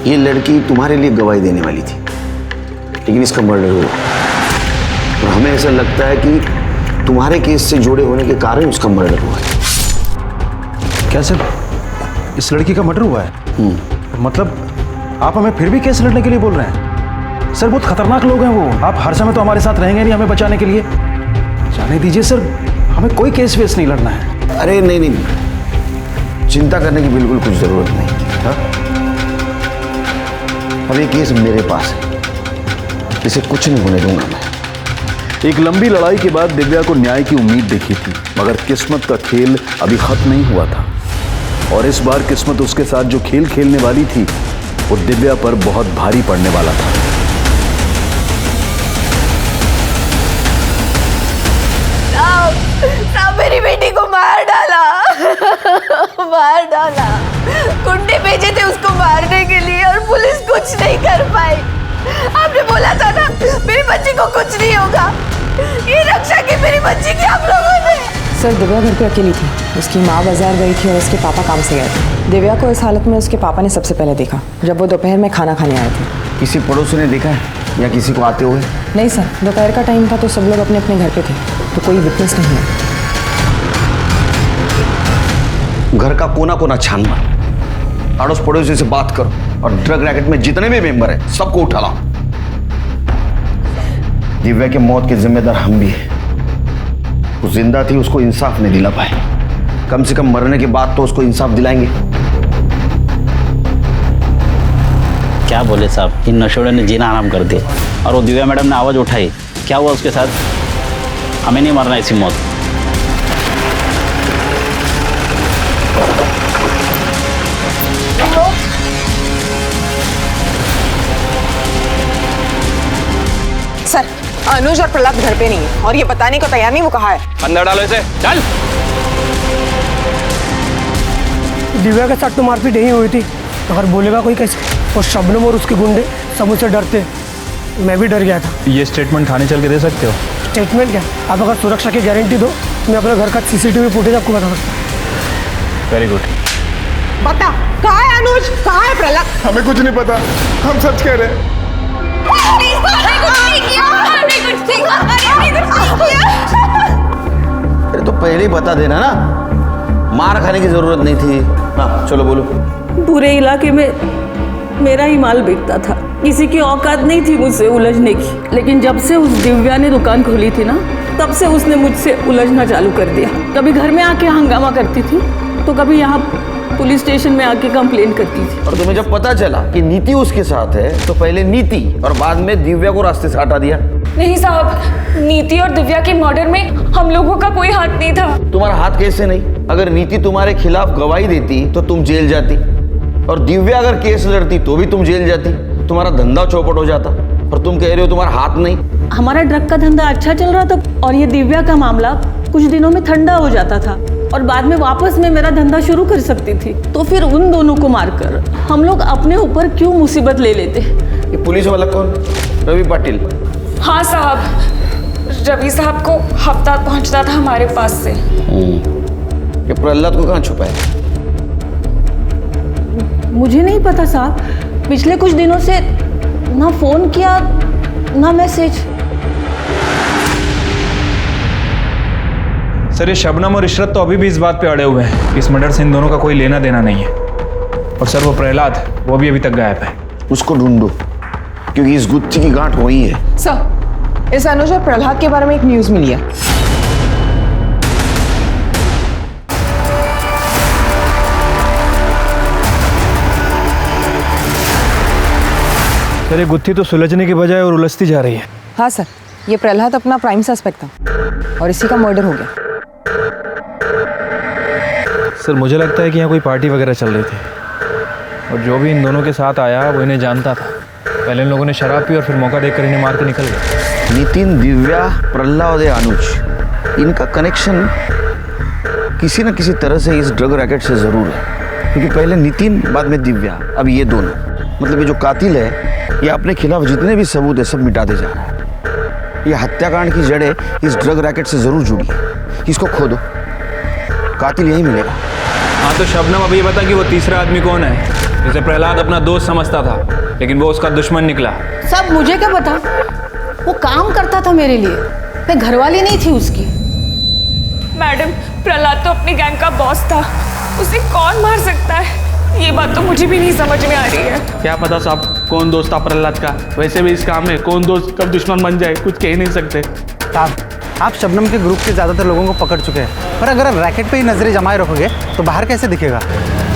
S7: ये लड़की तुम्हारे लिए गवाही देने वाली थी, लेकिन इसका मर्डर हुआ और हमें ऐसा लगता है कि तुम्हारे केस से जुड़े होने के कारण उसका मर्डर हुआ है।
S8: क्या सर, इस लड़की का मर्डर हुआ है? मतलब आप हमें फिर भी केस लड़ने के लिए बोल रहे हैं? सर बहुत खतरनाक लोग हैं वो। आप हर समय तो हमारे साथ रहेंगे नहीं हमें बचाने के लिए। जाने दीजिए सर, हमें कोई केस वेस नहीं लड़ना है।
S7: अरे नहीं, चिंता करने की बिल्कुल कुछ जरूरत नहीं। हाँ? अब ये केस मेरे पास है, इसे कुछ नहीं होने दूंगा मैं।
S1: एक लंबी लड़ाई के बाद दिव्या को न्याय की उम्मीद दिखी थी, मगर किस्मत का खेल अभी खत्म नहीं हुआ था और इस बार किस्मत उसके साथ जो खेल खेलने वाली थी वो दिव्या पर बहुत भारी पड़ने वाला था।
S21: साहब मेरी बेटी को मार डाला। मार डाला। गुंडे भेजे थे उसको मारने के लिए और पुलिस कुछ नहीं कर पाई। आपने बोला था ना मेरी बच्ची को कुछ नहीं होगा। ये रक्षा की मेरी बच्ची की आप लोगों ने।
S18: सर दिव्या घर पे अकेली थी। उसकी माँ बाजार गई थी और उसके पापा काम से गए थे। दिव्या को इस हालत में उसके पापा ने सबसे पहले देखा जब वो दोपहर में खाना खाने आए थे।
S7: किसी पड़ोसी ने देखा है या किसी को आते हुए?
S18: नहीं सर, दोपहर का टाइम था तो सब लोग अपने अपने घर पे थे, तो कोई विटनेस नहीं है।
S16: घर का कोना कोना छान मार, अड़ोस पड़ोसी से बात करो और ड्रग रैकेट में जितने भी मेंबर हैं सबको उठा लाओ। दिव्या की मौत के जिम्मेदार हम भी हैं। वो जिंदा थी, उसको इंसाफ नहीं दिला पाए। कम से कम मरने के बाद तो उसको इंसाफ दिलाएंगे।
S6: क्या बोले साहब, इन नशोड़े ने जीना आराम कर दिया। और वो दिव्या मैडम ने आवाज़ उठाई, क्या हुआ उसके साथ? हमें नहीं मरना ऐसी मौत।
S18: सर अनुज और प्रहलाद घर पे नहीं है और ये बताने को तैयार नहीं वो कहाँ है।
S11: अंदर डालो इसे, चल।
S13: दिव्या के साथ तो मारपीट नहीं हुई थी, अगर बोलेगा कोई कैसे? और शबनम और उसके गुंडे सब मुझसे डरते, मैं भी डर गया था।
S11: ये स्टेटमेंट थाने चल के दे सकते हो?
S13: स्टेटमेंट क्या, आप अगर सुरक्षा की गारंटी दो मैं अपने घर का CCTV फुटेज आपको बता सकता हूँ।
S11: Very good.
S18: बता कहाँ है अनुज, कहाँ है प्रहलाद?
S22: हमें कुछ नहीं पता, हम सच कह रहे हैं।
S16: अरे तो पहले ही बता देना ना, मार खाने की जरूरत नहीं थी। हाँ चलो बोलो।
S12: पूरे इलाके में मेरा ही माल बिकता था, किसी की औकात नहीं थी मुझसे उलझने की। लेकिन जब से उस दिव्या ने दुकान खोली थी ना, तब से उसने मुझसे उलझना चालू कर दिया। कभी घर में आके हंगामा करती थी तो कभी यहाँ पुलिस स्टेशन में आके कंप्लेन करती थी।
S16: और तुम्हें जब पता चला कि नीति उसके साथ है तो पहले नीति और बाद में दिव्या को रास्ते से हटा दिया।
S21: नहीं साहब, नीति और दिव्या के मर्डर में हम लोगों का कोई हाथ नहीं था।
S16: तुम्हारा हाथ कैसे नहीं? अगर नीति तुम्हारे खिलाफ गवाही देती तो तुम जेल जाती, और दिव्या अगर केस लड़ती तो भी तुम जेल जाती। तुम्हारा धंधा चौपट हो जाता, और तुम कह रहे हो तुम्हारा हाथ नहीं।
S12: हमारा ड्रग का धंधा अच्छा चल रहा था और ये दिव्या का मामला कुछ दिनों में ठंडा हो जाता था और बाद में वापस में मेरा धंधा शुरू कर सकती थी। तो फिर उन दोनों को मारकर हम लोग अपने ऊपर क्यों मुसीबत ले लेते?
S16: ये पुलिस वाला कौन? रवि पाटिल।
S21: हाँ साहब, रवि साहब को हफ्ता पहुंचता था हमारे पास से।
S16: ये प्रहलाद को कहाँ छुपाया?
S12: मुझे नहीं पता साहब, पिछले कुछ दिनों से ना फोन किया ना मैसेज।
S11: सर ये शबनम और इशरत तो अभी भी इस बात पे अड़े हुए हैं, इस मर्डर से इन दोनों का कोई लेना देना नहीं है। और सर वो प्रहलाद, वो भी अभी तक गायब है।
S16: उसको ढूंढो, क्योंकि इस गुत्थी की गांठ वही है।
S18: सर इस अनुज और प्रहलाद के बारे में एक न्यूज मिली है।
S4: सर ये गुत्थी तो सुलझने की बजाय और उलझती जा रही है।
S18: हाँ सर, ये प्रहलाद अपना प्राइम सस्पेक्ट था और इसी का मर्डर हो गया।
S11: सर मुझे लगता है कि यहाँ कोई पार्टी वगैरह चल रही थी, और जो भी इन दोनों के साथ आया वो इन्हें जानता था। पहले इन लोगों ने शराब पी और फिर मौका देखकर इन्हें मार के निकल गए।
S16: नितिन, दिव्या, प्रहलाद और अनुज, इनका कनेक्शन किसी न किसी तरह से इस ड्रग रैकेट से जरूर है। क्योंकि पहले नितिन, बाद में दिव्या, अब ये दोनों। मतलब ये जो कातिल है ये अपने खिलाफ जितने भी सबूत है सब मिटाते जा रहा है। ये हत्याकांड की जड़ें इस ड्रग रैकेट से जरूर जुड़ी है। इसको खोदो, कातिल यही मिलेगा।
S11: हाँ तो शबनम अभी बता कि वो तीसरा आदमी कौन है, जिसे प्रहलाद अपना दोस्त समझता था लेकिन वो उसका दुश्मन निकला।
S24: सब मुझे क्या पता, वो काम करता था मेरे लिए, मैं घरवाली नहीं थी उसकी।
S21: मैडम, प्रहलाद तो अपनी गैंग का बॉस था, उसे कौन मार सकता है? ये बात तो मुझे भी नहीं समझ में आ रही है।
S23: क्या पता साहब कौन दोस्त था प्रहलाद का। वैसे भी इस काम में कौन दोस्त कब दुश्मन बन जाए कुछ कह ही नहीं सकते।
S8: साहब आप शबनम के ग्रुप के ज़्यादातर लोगों को पकड़ चुके हैं, पर अगर रैकेट पे ही नजरें जमाए रखोगे तो बाहर कैसे दिखेगा?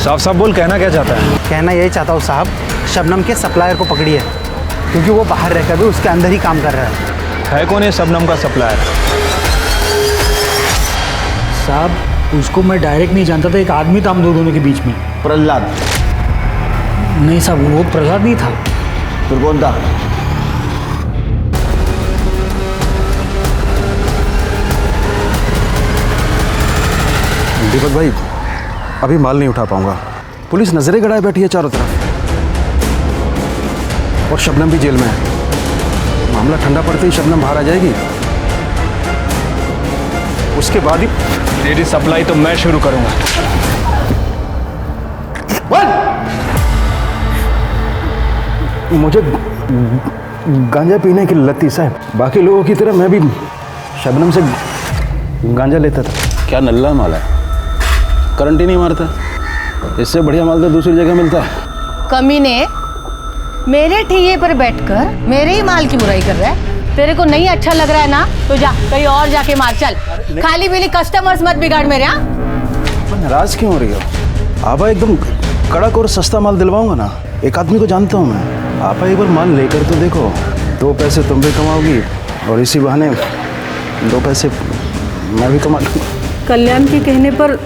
S4: साफ साफ बोल, कहना क्या चाहता है?
S8: कहना यही चाहता हूँ साहब, शबनम के सप्लायर को पकड़िए, क्योंकि वो बाहर रहकर भी उसके अंदर ही काम कर रहा
S11: है। कौन है शबनम का सप्लायर?
S13: साहब उसको मैं डायरेक्ट नहीं जानता था, एक आदमी था हम दोनों के बीच में।
S16: प्रहलाद?
S13: नहीं साहब, वो प्रहलाद नहीं था।
S16: फिर कौन था?
S8: दीपक भाई अभी माल नहीं उठा पाऊंगा, पुलिस नजरें गड़ाए बैठी है चारों तरफ, और शबनम भी जेल में है। मामला ठंडा पड़ते ही शबनम बाहर आ जाएगी, उसके बाद ही तेरी सप्लाई तो मैं शुरू करूंगा। मुझे गांजा पीने की लत थी साहब, बाकी लोगों की तरह मैं भी शबनम से गांजा लेता था।
S1: क्या नल्ला माल है, करंट ही नहीं मारता। इससे बढ़िया माल तो दूसरी जगह मिलता है।
S24: कमीने, मेरे ठेले पर बैठकर मेरे ही माल की बुराई कर रहा है। तेरे को नहीं अच्छा लग रहा है ना, तो जा कहीं और जाके मार। चल, खाली पीली कस्टमर्स मत बिगाड़ मेरे। यहाँ
S8: नाराज क्यों हो रही हो? आपा एकदम कड़क और सस्ता माल दिलवाऊंगा ना। एक आदमी को जानता हूँ मैं। आपा एक बार माल लेकर तो देखो, 2 पैसे तुम भी कमाओगी और इसी बहाने 2 पैसे मैं भी कमा लूँगा।
S12: कल्याण के कहने पर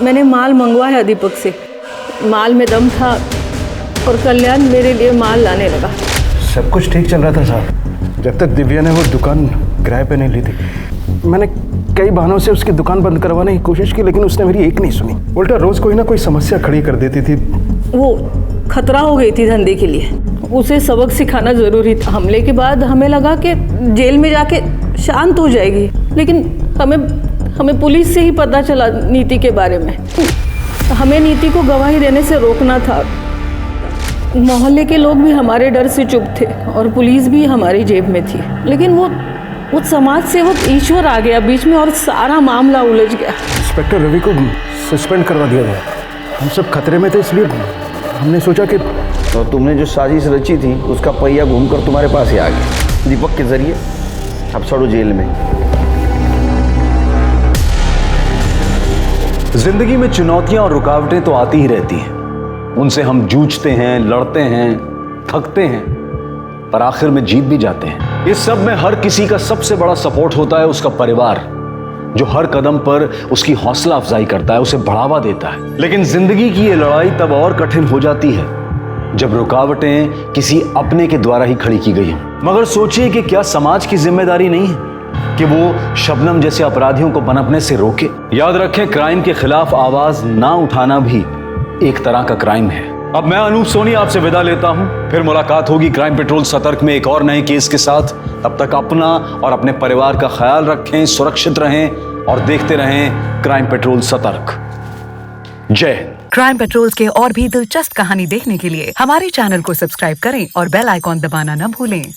S12: मैंने माल मंगवाया दीपक से। माल में दम था और कल्याण मेरे लिए माल लाने लगा।
S8: सब कुछ ठीक चल रहा था साहब, जब तक दिव्या ने वो दुकान किराए पे नहीं ली थी। मैंने कई बहानों से उसकी दुकान बंद करवाने की कोशिश की, लेकिन उसने मेरी एक नहीं सुनी। उल्टा रोज कोई ना कोई समस्या खड़ी कर देती थी।
S12: वो खतरा हो गई थी धंधे के लिए। उसे सबक सिखाना ज़रूरी था। हमले के बाद हमें लगा कि जेल में जाके शांत हो जाएगी, लेकिन हमें पुलिस से ही पता चला नीति के बारे में। हमें नीति को गवाही देने से रोकना था। मोहल्ले के लोग भी हमारे डर से चुप थे और पुलिस भी हमारी जेब में थी। लेकिन वो समाज सेवक ईश्वर आ गया बीच में और सारा मामला उलझ गया।
S8: इंस्पेक्टर रवि को सस्पेंड करवा दिया गया। हम सब खतरे में थे, इसलिए हमने सोचा कि
S7: तो तुमने जो साजिश रची थी उसका पहिया घूमकर तुम्हारे पास ही आ गया दीपक के जरिए। अब सड़ो जेल में।
S1: जिंदगी में चुनौतियां और रुकावटें तो आती ही रहती हैं। उनसे हम जूझते हैं, लड़ते हैं, थकते हैं, पर आखिर में जीत भी जाते हैं। इस सब में हर किसी का सबसे बड़ा सपोर्ट होता है उसका परिवार, जो हर कदम पर उसकी हौसला अफजाई करता है, उसे बढ़ावा देता है। लेकिन जिंदगी की ये लड़ाई तब और कठिन हो जाती है जब रुकावटें किसी अपने के द्वारा ही खड़ी की गई हैं। मगर सोचिए कि क्या समाज की जिम्मेदारी नहीं है कि वो शबनम जैसे अपराधियों को पनपने से रोके? याद रखें, क्राइम के खिलाफ आवाज ना उठाना भी एक तरह का क्राइम है। अब मैं अनूप सोनी आपसे विदा लेता हूं, फिर मुलाकात होगी क्राइम पेट्रोल सतर्क में एक और नए केस के साथ। तब तक अपना और अपने परिवार का ख्याल रखें, सुरक्षित रहें और देखते रहें क्राइम पेट्रोल सतर्क। जय हिंद।
S2: क्राइम पेट्रोल के और भी दिलचस्प कहानी देखने के लिए हमारे चैनल को सब्सक्राइब करें और बेल आइकॉन दबाना न भूलें।